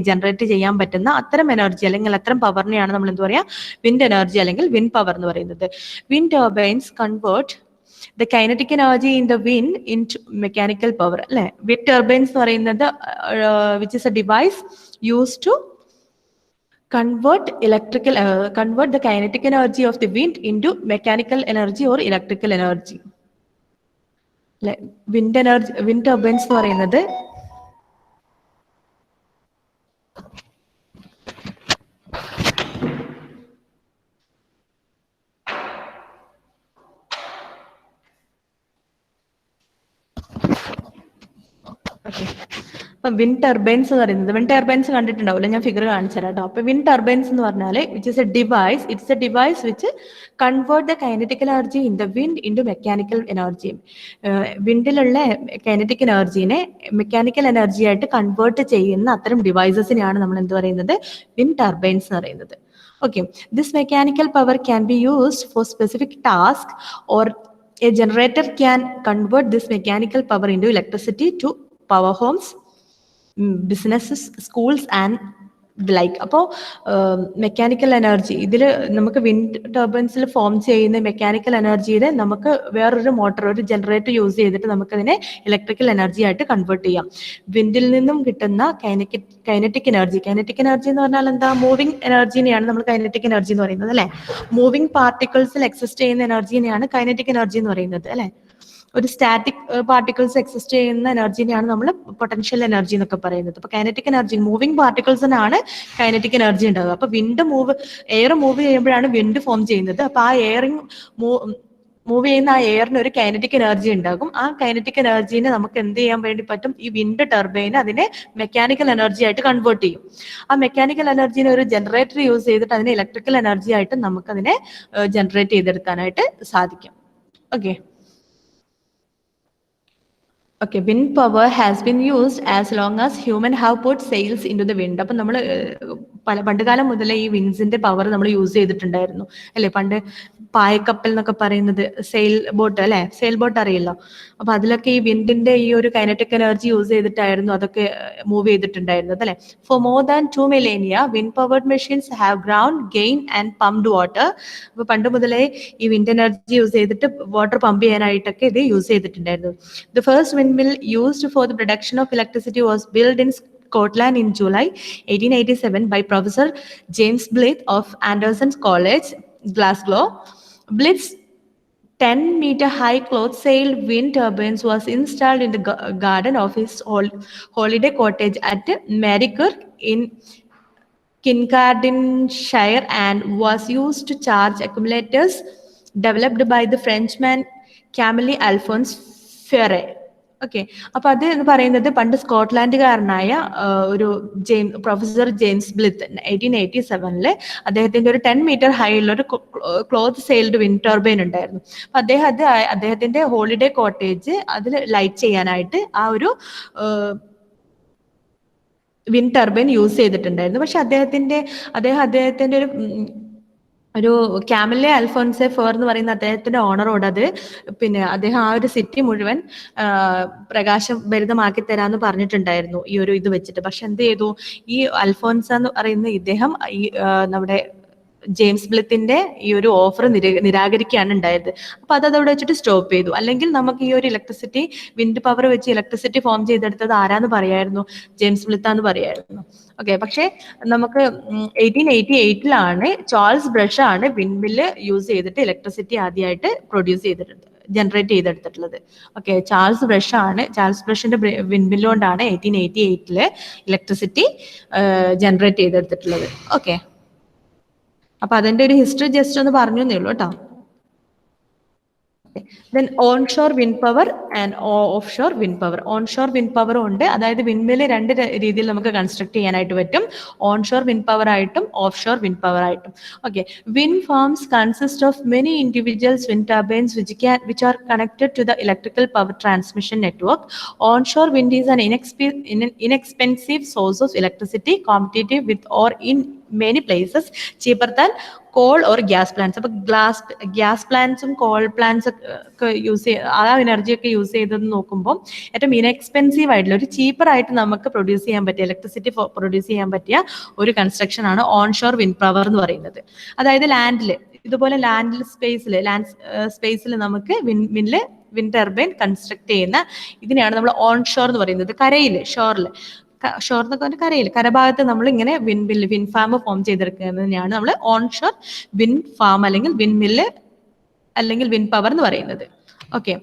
generate ചെയ്യാൻ പറ്റുന്ന അത്തരം എനർജി അല്ലെങ്കിൽ അത്തരം പവറിനെയാണ് നമ്മൾ എന്ത് പറയാ, വിൻഡ് എനർജി അല്ലെങ്കിൽ വിൻഡ് പവർ എന്ന് പറയുന്നത്. Wind turbines convert the kinetic energy in the wind into mechanical power, അല്ലെ? വിൻഡ് ടർബൈൻസ് എന്ന് പറയുന്നത് which is a device used to convert the kinetic energy of the wind into mechanical energy or electrical energy. Wind turbines എന്ന് പറയുന്നത് അപ്പം wind turbines എന്ന് പറയുന്നത്, wind turbines കണ്ടിട്ടുണ്ടാവില്ല, ഞാൻ figure കാണിച്ചു തരാം കേട്ടോ. അപ്പൊ വിൻഡ് ടർബൈൻസ് എന്ന് പറഞ്ഞാൽ it's a device which convert the kinetic energy in the wind into mechanical energy. വിൻഡിലുള്ള കൈനറ്റിക് എനർജീനെ മെക്കാനിക്കൽ എനർജി ആയിട്ട് കൺവേർട്ട് ചെയ്യുന്ന അത്തരം ഡിവൈസസിനെയാണ് നമ്മൾ എന്ത് പറയുന്നത്, വിൻഡ് ടർബൈൻസ് എന്ന് പറയുന്നത്. Okay, this mechanical power can be used for specific task, or a generator can convert this mechanical power into electricity to power homes, businesses, schools and the like. അപ്പോൾ mechanical energy ഇതിൽ നമുക്ക് wind ടർബൈൻസിൽ form ചെയ്യുന്ന mechanical എനർജിയിൽ നമുക്ക് വേറൊരു motor, ഒരു generator use ചെയ്തിട്ട് നമുക്കതിനെ ഇലക്ട്രിക്കൽ എനർജി ആയിട്ട് കൺവേർട്ട് ചെയ്യാം. വിൻഡിൽ നിന്നും കിട്ടുന്ന കൈനറ്റിക് എനർജി എന്ന് പറഞ്ഞാൽ എന്താ, മൂവിങ് എനർജിനെയാണ് നമ്മൾ കൈനറ്റിക് എനർജി എന്ന് പറയുന്നത് അല്ലെ. മൂവിങ് പാർട്ടിക്കിൾസിൽ എക്സിസ്റ്റ് ചെയ്യുന്ന എനർജിനെയാണ് കൈനറ്റിക് എനർജി എന്ന് പറയുന്നത് അല്ലെ. ഒരു സ്റ്റാറ്റിക് പാർട്ടിക്കിൾസ് എക്സിസ്റ്റ് ചെയ്യുന്ന എനർജിനെയാണ് നമ്മൾ പൊട്ടൻഷ്യൽ എനർജി എന്നൊക്കെ പറയുന്നത്. അപ്പൊ കൈനറ്റിക് എനർജി, മൂവിങ് പാർട്ടിക്കിൾസിനാണ് കൈനറ്റിക് എനർജി ഉണ്ടാവുക. അപ്പൊ എയർ മൂവ് ചെയ്യുമ്പോഴാണ് വിൻഡ് ഫോം ചെയ്യുന്നത്. അപ്പൊ ആ മൂവ് ചെയ്യുന്ന ആ എയറിന് ഒരു കൈനറ്റിക് എനർജി ഉണ്ടാകും. ആ കൈനറ്റിക് എനർജീനെ നമുക്ക് എന്ത് ചെയ്യാൻ വേണ്ടി പറ്റും, ഈ വിൻഡ് ടർബൈന് അതിനെ മെക്കാനിക്കൽ എനർജി ആയിട്ട് കൺവേർട്ട് ചെയ്യും. ആ മെക്കാനിക്കൽ എനർജീനെ ഒരു ജനറേറ്റർ യൂസ് ചെയ്തിട്ട് അതിനെ ഇലക്ട്രിക്കൽ എനർജി ആയിട്ട് നമുക്കതിനെ ജനറേറ്റ് ചെയ്തെടുക്കാനായിട്ട് സാധിക്കും. Okay, wind power has been used as long as human have put sails into the wind. അപ്പം നമ്മൾ പണ്ടുകാലം മുതലേ ഈ വിൻഡ്സിന്റെ പവർ നമ്മൾ യൂസ് ചെയ്തിട്ടുണ്ടായിരുന്നു അല്ലെ. പണ്ട് പായക്കപ്പൽ എന്നൊക്കെ പറയുന്നത് സെയിൽ ബോട്ട് അല്ലെ, സെയിൽ ബോട്ട് അറിയില്ലോ. അപ്പൊ അതിലൊക്കെ ഈ വിൻഡിന്റെ ഈ ഒരു കൈനറ്റിക് എനർജി യൂസ് ചെയ്തിട്ടായിരുന്നു അതൊക്കെ മൂവ് ചെയ്തിട്ടുണ്ടായിരുന്നത് അല്ലെ. For more than 2 millennia wind powered machines have ground, gained and pumped water. അപ്പൊ പണ്ട് മുതലേ ഈ വിൻഡ് എനർജി യൂസ് ചെയ്തിട്ട് വാട്ടർ പമ്പ് ചെയ്യാനായിട്ടൊക്കെ ഇത് യൂസ് ചെയ്തിട്ടുണ്ടായിരുന്നു. The first windmill used for the production of electricity was built in Scotland in July 1887 by Professor James Blyth of Anderson College, Glasgow. Blyth's 10-meter high cloth-sailed wind turbines was installed in the garden of his holiday cottage at Marykirk in Kincardineshire and was used to charge accumulators developed by the Frenchman Camille Alphonse Ferret. Okay, അപ്പൊ അത് എന്ന് പറയുന്നത് പണ്ട് സ്കോട്ട്ലാൻഡുകാരനായ ഒരു professor James ബ്ലിത്ത് 1887 അദ്ദേഹത്തിന്റെ ഒരു 10 meter high ഉള്ള ഒരു ക്ലോത്ത് സെയിൽഡ് വിൻഡ് ടർബൈൻ ഉണ്ടായിരുന്നു. അപ്പൊ അദ്ദേഹത്തിന്റെ ഹോളിഡേ കോട്ടേജ് അതിൽ ലൈറ്റ് ചെയ്യാനായിട്ട് ആ ഒരു വിൻഡ് ടർബൈൻ യൂസ് ചെയ്തിട്ടുണ്ടായിരുന്നു. പക്ഷെ അദ്ദേഹത്തിന്റെ ഒരു ക്യാമിലെ അൽഫോൻസെ ഫെർ എന്ന് പറയുന്ന അദ്ദേഹത്തിന്റെ ഓണറോട് അത് അദ്ദേഹം ആ ഒരു സിറ്റി മുഴുവൻ പ്രകാശഭരിതമാക്കി തരാന്ന് പറഞ്ഞിട്ടുണ്ടായിരുന്നു ഈ ഒരു ഇത് വെച്ചിട്ട്. പക്ഷെ എന്ത് ചെയ്തു, ഈ അൽഫോൻസ എന്ന് പറയുന്ന ഇദ്ദേഹം ഈ നമ്മുടെ ജെയിംസ് ബ്ലിത്തിന്റെ ഈ ഒരു ഓഫർ നിരാകരിക്കുകയാണ് ഉണ്ടായത്. അപ്പൊ അതവിടെ വെച്ചിട്ട് സ്റ്റോപ്പ് ചെയ്തു. അല്ലെങ്കിൽ നമുക്ക് ഈ ഒരു ഇലക്ട്രിസിറ്റി, വിൻഡ് പവർ വെച്ച് ഇലക്ട്രിസിറ്റി ഫോം ചെയ്തെടുത്തത് ആരാന്ന് പറയായിരുന്നു, ജെയിംസ് ബ്ലിത്താന്ന് പറയായിരുന്നു. ഓക്കെ, പക്ഷെ നമുക്ക് 1888 ചാൾസ് ബ്രഷ് ആണ് വിൻഡ് മില്ല് യൂസ് ചെയ്തിട്ട് ഇലക്ട്രിസിറ്റി ആദ്യമായിട്ട് ജനറേറ്റ് ചെയ്തെടുത്തിട്ടുള്ളത്. ഓക്കെ, ചാൾസ് ബ്രഷിന്റെ വിൻഡ് മില്ല് കൊണ്ടാണ് 1888 ഇലക്ട്രിസിറ്റി ജനറേറ്റ് ചെയ്തെടുത്തിട്ടുള്ളത്. ഓക്കെ, അപ്പൊ അതിന്റെ ഒരു ഹിസ്റ്ററി ജസ്റ്റ് ഒന്ന് പറഞ്ഞു എന്നേ ഉള്ളൂ കേട്ടോ. Then onshore wind power and offshore wind power. Onshore wind power ഉണ്ട്, അതായത് വിൻഡ്മില്ല് രണ്ട് രീതിയിൽ നമുക്ക് കൺസ്ട്രക്ട് ചെയ്യാനായിട്ട് പറ്റും, ഓൺഷോർ വിൻഡ് പവർ ആയിട്ടും ഓഫ് ഷോർ വിൻഡ് പവർ ആയിട്ടും. Okay, wind farms consist of many individuals wind turbines which are connected to the electrical power transmission network. Onshore wind is an inexpensive source of electricity, competitive with or in many places cheaper than coal or gas plants. അപ്പൊ gas പ്ലാന്റ്സും call plants ഒക്കെ ആ energy ഒക്കെ use ചെയ്തത് നോക്കുമ്പോൾ ഏറ്റവും inexpensive ആയിട്ടുള്ള ഒരു cheaper ആയിട്ട് നമുക്ക് പ്രൊഡ്യൂസ് ചെയ്യാൻ പറ്റിയ ഇലക്ട്രിസിറ്റി പ്രൊഡ്യൂസ് ചെയ്യാൻ പറ്റിയ ഒരു കൺസ്ട്രക്ഷൻ ആണ് ഓൺഷോർ വിൻഡ് പവർ എന്ന് പറയുന്നത്. അതായത് ഇതുപോലെ ലാൻഡ് സ്പേസിൽ നമുക്ക് വിൻഡ് ടർബൈൻ കൺസ്ട്രക്ട് ചെയ്യുന്ന ഇതിനെയാണ് നമ്മൾ ഓൺഷോർ എന്ന് പറയുന്നത്. ഷോറിൽ ഷോർ എന്നൊക്കെ പറഞ്ഞാൽ കരയിൽ, കരഭാഗത്ത് നമ്മൾ ഇങ്ങനെ വിൻ ഫാം ഫോം ചെയ്തെടുക്കുന്നതിനെയാണ് നമ്മൾ ഓൺഷോർ വിൻ ഫാം അല്ലെങ്കിൽ വിൻ മില്ല് അല്ലെങ്കിൽ വിൻ പവർ എന്ന് പറയുന്നത്. ഓക്കെ,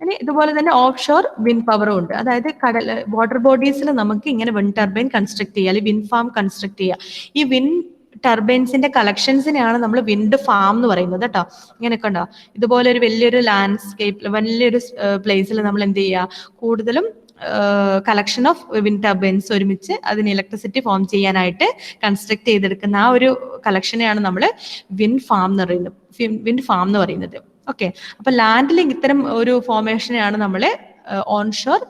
ഇനി ഇതുപോലെ തന്നെ ഓഫ് ഷോർ വിൻ പവറും ഉണ്ട്. അതായത് വാട്ടർ ബോഡീസിൽ നമുക്ക് ഇങ്ങനെ വിൻ ടർബൈൻ കൺസ്ട്രക്ട് ചെയ്യുക, അല്ലെങ്കിൽ വിൻ ഫാം കൺസ്ട്രക്ട് ചെയ്യുക. ഈ വിൻ ടർബൈൻസിന്റെ കളക്ഷൻസിനെയാണ് നമ്മൾ വിൻഡ് ഫാം എന്ന് പറയുന്നത് കേട്ടോ. ഇങ്ങനെയൊക്കെ ഉണ്ടോ, ഇതുപോലെ ഒരു വലിയൊരു ലാൻഡ്സ്കേപ്പിൽ വലിയൊരു പ്ലേസിൽ നമ്മൾ എന്ത് ചെയ്യുക, കൂടുതലും കളക്ഷൻ ഓഫ് വിൻഡ് ടർബൈൻസ് ഒരുമിച്ച് അതിന് ഇലക്ട്രിസിറ്റി ഫോം ചെയ്യാനായിട്ട് കൺസ്ട്രക്ട് ചെയ്തെടുക്കുന്ന ആ ഒരു കളക്ഷനെയാണ് നമ്മൾ വിൻഡ് ഫാം എന്ന് പറയുന്നത്. ഓക്കെ, അപ്പൊ ലാൻഡിൽ ഇത്തരം ഒരു ഫോർമേഷനെയാണ് നമ്മൾ ഓൺഷോർ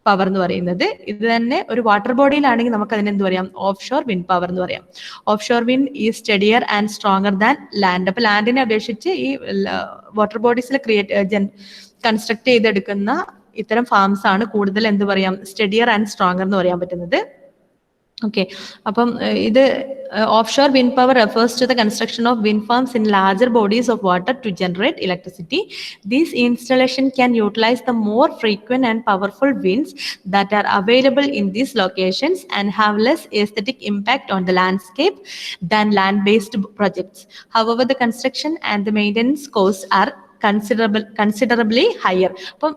പവർ എന്ന് പറയുന്നത്. ഇത് തന്നെ ഒരു വാട്ടർ ബോഡിയിലാണെങ്കിൽ നമുക്ക് അതിന് എന്ത് പറയാം, ഓഫ് ഷോർ വിൻഡ് പവർ എന്ന് പറയാം. ഓഫ് ഷോർ വിൻഡ് ഈ സ്റ്റഡിയർ ആൻഡ് സ്ട്രോങ്ങർ ദാൻ ലാൻഡ്. അപ്പൊ ലാൻഡിനെ അപേക്ഷിച്ച് ഈ വാട്ടർ ബോഡീസിൽ കൺസ്ട്രക്ട് ചെയ്തെടുക്കുന്ന ഇത്തരം ഫാംസ് ആണ് കൂടുതൽ എന്ത് പറയാം, സ്റ്റഡിയർ ആൻഡ് സ്ട്രോങ്ങർ എന്ന് പറയാൻ പറ്റുന്നത്. ഓക്കെ, അപ്പം ഇത് offshore wind power refers to the construction of wind farms in larger bodies of water to generate electricity. These installations can utilize the more frequent and powerful winds that are available in these locations and have less aesthetic impact on the landscape than land-based projects. However, the construction and the maintenance costs are considerably higher. അപ്പം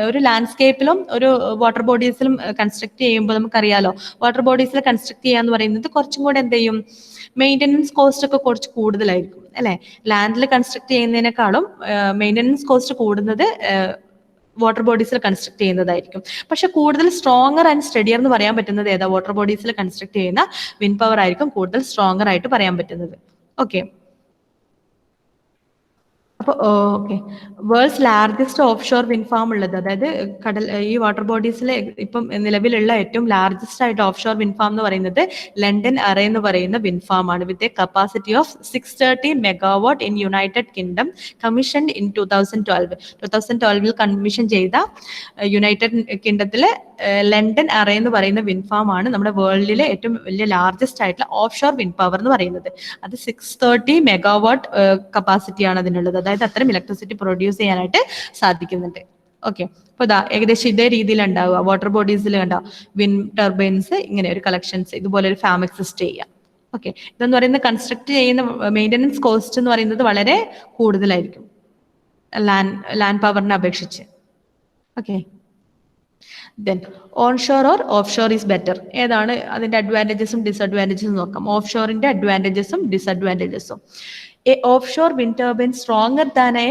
ഒരു ലാൻഡ്സ്കേപ്പിലും ഒരു water ബോഡീസിലും construct ചെയ്യുമ്പോൾ നമുക്കറിയാലോ, water ബോഡീസിൽ construct ചെയ്യാന്ന് പറയുന്നത് കുറച്ചും കൂടെ എന്ത് ചെയ്യും, മെയിൻ്റനൻസ് കോസ്റ്റ് ഒക്കെ കുറച്ച് കൂടുതലായിരിക്കും അല്ലെ. ലാൻഡിൽ കൺസ്ട്രക്ട് ചെയ്യുന്നതിനേക്കാളും മെയിൻ്റനൻസ് കോസ്റ്റ് കൂടുന്നത് വാട്ടർ ബോഡീസിൽ കൺസ്ട്രക്ട് ചെയ്യുന്നതായിരിക്കും. പക്ഷെ കൂടുതൽ സ്ട്രോങ്ങർ ആൻഡ് സ്റ്റഡിയർ എന്ന് പറയാൻ പറ്റുന്നത് ഏതാ, വാട്ടർ ബോഡീസിൽ കൺസ്ട്രക്ട് ചെയ്യുന്ന വിൻഡ് പവർ ആയിരിക്കും കൂടുതൽ സ്ട്രോങ്ങർ ആയിട്ട് പറയാൻ പറ്റുന്നത്. ഓക്കെ, അപ്പോൾ okay, world's largest offshore wind farm ഉള്ളത്, അതായത് ഈ വാട്ടർ ബോഡീസിലെ ഇപ്പം നിലവിലുള്ള ഏറ്റവും ലാർജസ്റ്റ് ആയിട്ട് ഓഫ് ഷോർ വിൻഡ് ഫാം എന്ന് പറയുന്നത് ലണ്ടൻ അറേ എന്ന് പറയുന്ന വിൻഡ് ഫാം ആണ്. With a capacity of 630 megawatt in United kingdom, commissioned in 2012 commission ചെയ്ത യുണൈറ്റഡ് കിങ്ഡത്തിലെ ലണ്ടൻ അറേ എന്ന് പറയുന്ന വിൻഡ് ഫാം ആണ് നമ്മുടെ വേൾഡിലെ ഏറ്റവും വലിയ ലാർജസ്റ്റ് ആയിട്ടുള്ള ഓഫ് ഷോർ വിൻഡ് പവർ എന്ന് പറയുന്നത്. അത് 630 മെഗാവാട്ട് കപ്പാസിറ്റിയാണ് അതിനുള്ളത്. അതായത് അത്രയും ഇലക്ട്രിസിറ്റി പ്രൊഡ്യൂസ് ചെയ്യാനായിട്ട് സാധിക്കുന്നുണ്ട്. ഓക്കെ, അപ്പൊ ഏകദേശം ഇതേ രീതിയിൽ ഉണ്ടാവുക വാട്ടർ ബോഡീസിൽ കണ്ട വിൻഡ് ടർബൈൻസ് ഇങ്ങനെ ഒരു കളക്ഷൻസ് ഇതുപോലെ ഒരു ഫാം എക്സിസ്റ്റ് ചെയ്യുക. ഓക്കെ, ഇതെന്ന് പറയുന്നത് കൺസ്ട്രക്ട് ചെയ്യുന്ന മെയിൻ്റനൻസ് കോസ്റ്റ് എന്ന് പറയുന്നത് വളരെ കൂടുതലായിരിക്കും ലാൻഡ് പവറിനെ അപേക്ഷിച്ച്. Okay, then onshore or offshore is better. ഏതാണ് അതിന്റെ അഡ്വാൻറ്റേജസും ഡിസഡ്വാൻറ്റേജസും നോക്കാം. ഓഫ് ഷോറിന്റെ അഡ്വാൻറ്റേജസും ഡിസഡ്വാൻറ്റേജസും. A offshore wind turbine stronger than a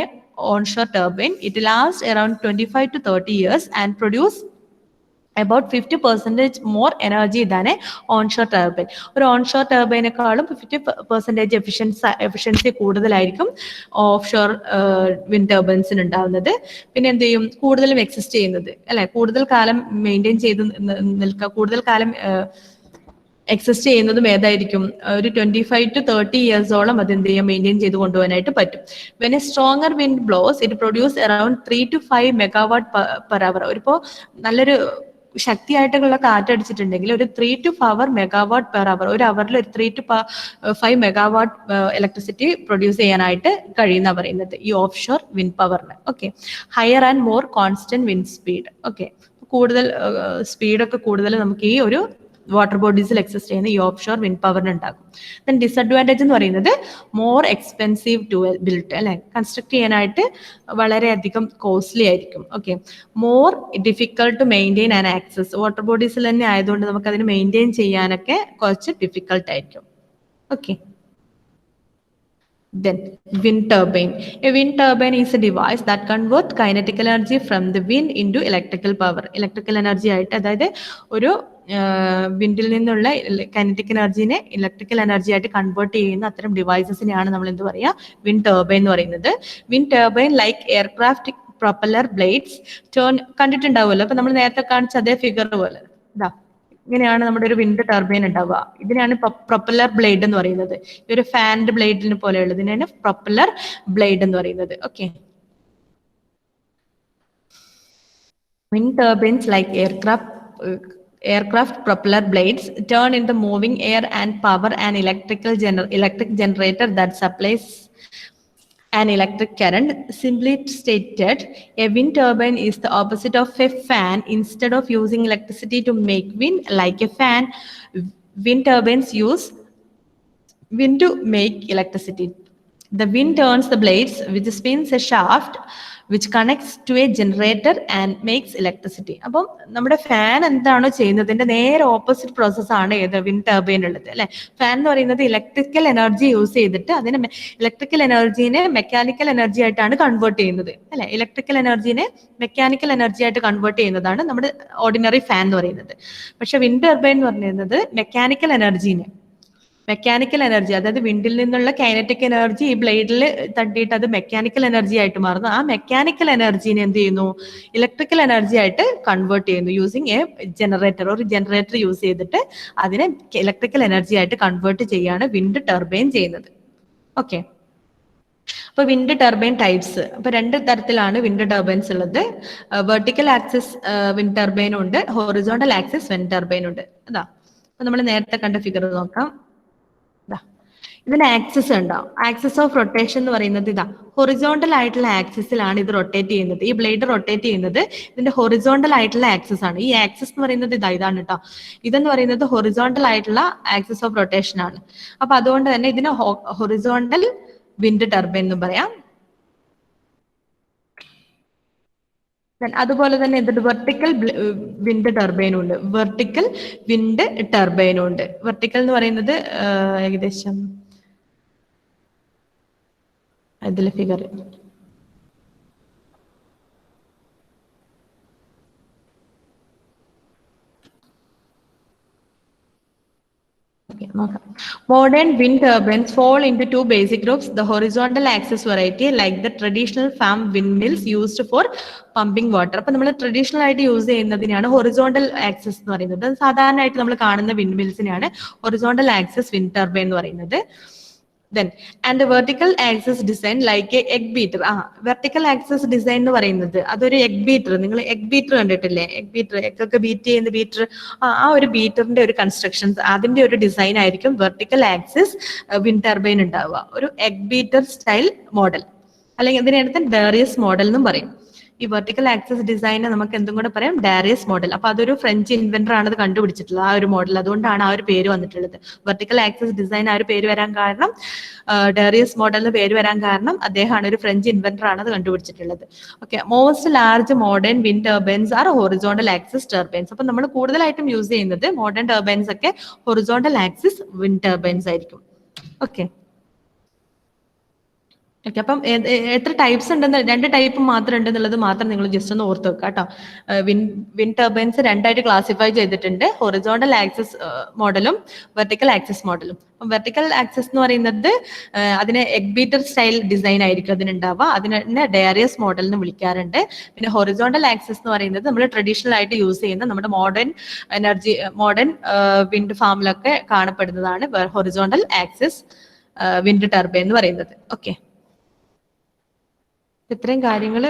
onshore turbine. It lasts around 25 to 30 years and produce about 50% more energy than a onshore turbine. ഒരു ഓൺഷോർ ടർബൈനേക്കാളും 50% എഫിഷ്യൻസി കൂടുതലായിരിക്കും ഓഫ് ഷോർ വിൻഡ് ടർബൈൻസിന് ഉണ്ടാവുന്നത്. പിന്നെ എന്ത് ചെയ്യും, കൂടുതലും എക്സിസ്റ്റ് ചെയ്യുന്നത് അല്ലെ, കൂടുതൽ കാലം മെയിൻറ്റെയിൻ ചെയ്ത് നിൽക്കുക, കൂടുതൽ കാലം എക്സിസ്റ്റ് ചെയ്യുന്നതും ഏതായിരിക്കും, ഒരു 25 to 30 ഇയേഴ്സോളം അത് എന്ത് ചെയ്യാം, മെയിൻറ്റെയിൻ ചെയ്ത് കൊണ്ടുപോകാനായിട്ട് പറ്റും. When a stronger wind blows it produce around 3 to 5 megawatt per hour. ഇപ്പോൾ നല്ലൊരു ശക്തിയായിട്ടുള്ള കാറ്റടിച്ചിട്ടുണ്ടെങ്കിൽ ഒരു 3 to 5 മെഗാവാട്ട് പെർ അവർ, ഒരു അവറിൽ ഒരു 3 to 5 മെഗാവാട്ട് ഇലക്ട്രിസിറ്റി പ്രൊഡ്യൂസ് ചെയ്യാനായിട്ട് കഴിയുന്ന പറയുന്നത് ഈ ഓഫ് ഷോർ വിൻഡ് പവറിന്. Okay, higher and more constant wind speed. Okay, കൂടുതൽ സ്പീഡൊക്കെ കൂടുതൽ നമുക്ക് ഈ ഒരു വാട്ടർ ബോഡീസിൽ എക്സിസ്റ്റ് ചെയ്യുന്ന ഈ ഓഫ് ഷോർ വിൻഡ് പവറിന് ഉണ്ടാകും. ദെൻ ഡിസഡ്വാൻറ്റേജ് എന്ന് പറയുന്നത് മോർ എക്സ്പെൻസീവ് ടു ബിൽഡ് അല്ലെ, കൺസ്ട്രക്ട് ചെയ്യാനായിട്ട് വളരെയധികം കോസ്റ്റ്ലി ആയിരിക്കും. Okay, more difficult to maintain and access. Water ബോഡീസിൽ തന്നെ ആയതുകൊണ്ട് നമുക്ക് അതിന് മെയിൻറ്റെയിൻ ചെയ്യാനൊക്കെ കുറച്ച് ഡിഫിക്കൾട്ട് ആയിരിക്കും. Okay, then wind turbine. A wind turbine is a device that converts kinetic energy from the wind into electrical power. Electrical energy ആയിട്ട്, അതായത് ഒരു വിൻഡിൽ നിന്നുള്ള കൈനറ്റിക് എനർജിനെ ഇലക്ട്രിക്കൽ എനർജി ആയിട്ട് കൺവേർട്ട് ചെയ്യുന്ന അത്തരം ഡിവൈസസിനെയാണ് നമ്മൾ എന്ത് പറയുക, വിൻഡ് ടർബൈൻ എന്ന് പറയുന്നത്. Wind turbine like aircraft propeller blades turn കണ്ടിട്ടുണ്ടാവുമല്ലോ. അപ്പൊ നമ്മൾ നേരത്തെ കാണിച്ച അതേ ഫിഗർ പോലെ ഇതാ ഇങ്ങനെയാണ് നമ്മുടെ ഒരു വിൻഡ് ടർബൈൻ ഉണ്ടാവുക. ഇതിനാണ് പ്രൊപ്പല്ലർ ബ്ലേഡ് എന്ന് പറയുന്നത്. ഈ ഒരു ഫാൻഡ് ബ്ലേഡിന് പോലെയുള്ളത് ഇതിനാണ് പ്രൊപ്പല്ലർ ബ്ലേഡ് എന്ന് പറയുന്നത്. Okay, wind turbines like aircraft propeller blades turn in the moving air and power an electric generator that supplies an electric current. Simply stated, a wind turbine is the opposite of a fan. Instead of using electricity to make wind like a fan, wind turbines use wind to make electricity. The wind turns the blades, which spins a shaft which connects to a generator and makes electricity. അപ്പം നമ്മുടെ fan എന്താണോ ചെയ്യുന്നതിന്റെ നേരെ opposite പ്രോസസ്സാണ് ഏത് wind turbine ഉള്ളത് അല്ലെ. Fan എന്ന് പറയുന്നത് ഇലക്ട്രിക്കൽ എനർജി യൂസ് ചെയ്തിട്ട് അതിനെ ഇലക്ട്രിക്കൽ എനർജീനെ മെക്കാനിക്കൽ എനർജി ആയിട്ടാണ് കൺവേർട്ട് ചെയ്യുന്നത് അല്ലെ. ഇലക്ട്രിക്കൽ എനർജീനെ മെക്കാനിക്കൽ എനർജി ആയിട്ട് കൺവേർട്ട് ചെയ്യുന്നതാണ് നമ്മുടെ ഓർഡിനറി ഫാൻ എന്ന് പറയുന്നത്. പക്ഷെ വിൻഡ് ടർബൈൻ എന്ന് പറയുന്നത് മെക്കാനിക്കൽ എനർജി, അതായത് വിൻഡിൽ നിന്നുള്ള കൈനറ്റിക് എനർജി ഈ ബ്ലേഡിൽ തട്ടിയിട്ട് അത് മെക്കാനിക്കൽ എനർജി ആയിട്ട് മാറുന്നു. ആ മെക്കാനിക്കൽ എനർജീനെ എന്ത് ചെയ്യുന്നു, ഇലക്ട്രിക്കൽ എനർജി ആയിട്ട് കൺവേർട്ട് ചെയ്യുന്നു യൂസിങ് എ ജനറേറ്റർ. ഒരു ജനറേറ്റർ യൂസ് ചെയ്തിട്ട് അതിനെ ഇലക്ട്രിക്കൽ എനർജി ആയിട്ട് കൺവേർട്ട് ചെയ്യാണ് വിൻഡ് ടർബൈൻ ചെയ്യുന്നത്. ഓക്കെ, അപ്പൊ വിൻഡ് ടർബൈൻ ടൈപ്സ്. അപ്പൊ 2 തരത്തിലാണ് വിൻഡ് ടർബൈൻസ് ഉള്ളത്. വെർട്ടിക്കൽ ആക്സിസ് വിൻഡ് ടർബൈനും ഉണ്ട്, ഹൊറിസോണ്ടൽ ആക്സിസ് വിൻഡ് ടർബൈനും ഉണ്ട്. അതാ അപ്പൊ നമ്മൾ നേരത്തെ കണ്ട ഫിഗർ നോക്കാം. ഇതിന് ആക്സിസ് ഉണ്ടാവും. ആക്സിസ് ഓഫ് റൊട്ടേഷൻ എന്ന് പറയുന്നത് ഇതാ ഹൊറിസോണ്ടൽ ആയിട്ടുള്ള ആക്സിസിലാണ് ഇത് റൊട്ടേറ്റ് ചെയ്യുന്നത്. ഈ ബ്ലേഡ് റൊട്ടേറ്റ് ചെയ്യുന്നത് ഇതിന്റെ ഹൊറിസോണ്ടൽ ആയിട്ടുള്ള ആക്സിസ് ആണ്. ഈ ആക്സിസ് എന്ന് പറയുന്നത് ഇതാണ് കേട്ടോ. ഇതെന്ന് പറയുന്നത് ഹൊറിസോണ്ടൽ ആയിട്ടുള്ള ആക്സിസ് ഓഫ് റൊട്ടേഷൻ ആണ്. അപ്പൊ അതുകൊണ്ട് തന്നെ ഇതിന് ഹൊറിസോണ്ടൽ വിൻഡ് ടർബൈൻ എന്നും പറയാം. അതുപോലെ തന്നെ ഇത് വെർട്ടിക്കൽ വിൻഡ് ടർബൈനും ഉണ്ട്. വെർട്ടിക്കൽ എന്ന് പറയുന്നത് ഏകദേശം ഇതിലെ figure modern wind turbines fall into 2 basic groups. The horizontal axis variety, like the traditional farm windmills used for pumping water. അപ്പൊ നമ്മൾ ട്രഡീഷണൽ ആയിട്ട് യൂസ് ചെയ്യുന്നതിനാണ് ഹൊറിസോണ്ടൽ ആക്സിസ് എന്ന് പറയുന്നത്. സാധാരണയായിട്ട് നമ്മൾ കാണുന്ന വിൻഡ്മിൽസിനെയാണ് ഹൊറിസോണ്ടൽ ആക്സിസ് വിൻഡ് ടർബൈൻ എന്ന് പറയുന്നത്. Then and the vertical axis design like a egg beater. Vertical axis design എന്ന് പറയുന്നത് അതൊരു എഗ് ബീറ്റർ. നിങ്ങൾ എഗ് ബീറ്റർ കണ്ടിട്ടില്ലേ? എഗ് ബീറ്റർ, എഗ്ഗൊക്കെ ബീറ്റ് ചെയ്യുന്ന ബീറ്റർ. ആ ഒരു ബീറ്ററിന്റെ ഒരു കൺസ്ട്രക്ഷൻസ്, അതിന്റെ ഒരു ഡിസൈൻ ആയിരിക്കും വെർട്ടിക്കൽ ആക്സിസ് വിൻഡ് ടർബൈൻ ഉണ്ടാവുക. ഒരു എഗ് ബീറ്റർ സ്റ്റൈൽ മോഡൽ, അല്ലെങ്കിൽ ഇതിനടുത്ത് ഡാരിയസ് മോഡൽ എന്നും പറയും. ഈ വെർട്ടിക്കൽ ആക്സിസ് ഡിസൈനെ നമുക്ക് എന്തും കൂടെ പറയാം, ഡാരിയസ് മോഡൽ. അപ്പൊ അതൊരു ഫ്രഞ്ച് ഇൻവെന്റർ ആണ് അത് കണ്ടുപിടിച്ചിട്ടുള്ളത്, ആ ഒരു മോഡൽ. അതുകൊണ്ടാണ് ആ ഒരു പേര് വന്നിട്ടുള്ളത്. വെർട്ടിക്കൽ ആക്സിസ് ഡിസൈൻ ആ ഒരു പേര് വരാൻ കാരണം, ഡാരിയസ് മോഡൽ എന്ന് പേര് വരാൻ കാരണം അദ്ദേഹമാണ് ഒരു ഫ്രഞ്ച് ഇൻവെന്റർ ആണ് അത് കണ്ടുപിടിച്ചിട്ടുള്ളത്. Okay, most large modern wind turbines are horizontal axis turbines. അപ്പൊ നമ്മൾ കൂടുതലായിട്ടും യൂസ് ചെയ്യുന്നത് മോഡേൺ ടർബൈൻസ് ഒക്കെ ഹൊറിസോണ്ടൽ ആക്സിസ് വിൻഡ് ടർബൈൻസ് ആയിരിക്കും. ഓക്കെ, അപ്പം എത്ര ടൈപ്സ് ഉണ്ടെന്ന്, 2 ടൈപ്പ് മാത്രം ഉണ്ടെന്നുള്ളത് മാത്രം നിങ്ങൾ ജസ്റ്റ് ഒന്ന് ഓർത്ത് വെക്കുക കേട്ടോ. വിൻഡ് ടർബൈൻസ് 2 ആയിട്ട് ക്ലാസിഫൈ ചെയ്തിട്ടുണ്ട്, ഹൊറിസോണ്ടൽ ആക്സിസ് മോഡലും വെർട്ടിക്കൽ ആക്സിസ് മോഡലും. അപ്പം വെർട്ടിക്കൽ ആക്സിസ് എന്ന് പറയുന്നത് അതിന് എഗ് ബീറ്റർ സ്റ്റൈൽ ഡിസൈൻ ആയിരിക്കും അതിനുണ്ടാവുക. അതിനെ ഡാരിയസ് മോഡൽ എന്ന് വിളിക്കാറുണ്ട്. പിന്നെ ഹൊറിസോണ്ടൽ ആക്സിസ് എന്ന് പറയുന്നത് നമ്മൾ ട്രഡീഷണൽ ആയിട്ട് യൂസ് ചെയ്യുന്ന നമ്മുടെ മോഡേൺ വിൻഡ് ഫാമിലൊക്കെ കാണപ്പെടുന്നതാണ് ഹൊറിസോണ്ടൽ ആക്സിസ് വിൻഡ് ടർബൈൻ എന്ന് പറയുന്നത്. ഓക്കെ, ഇത്രയും കാര്യങ്ങൾ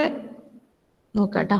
നോക്കാം കേട്ടോ.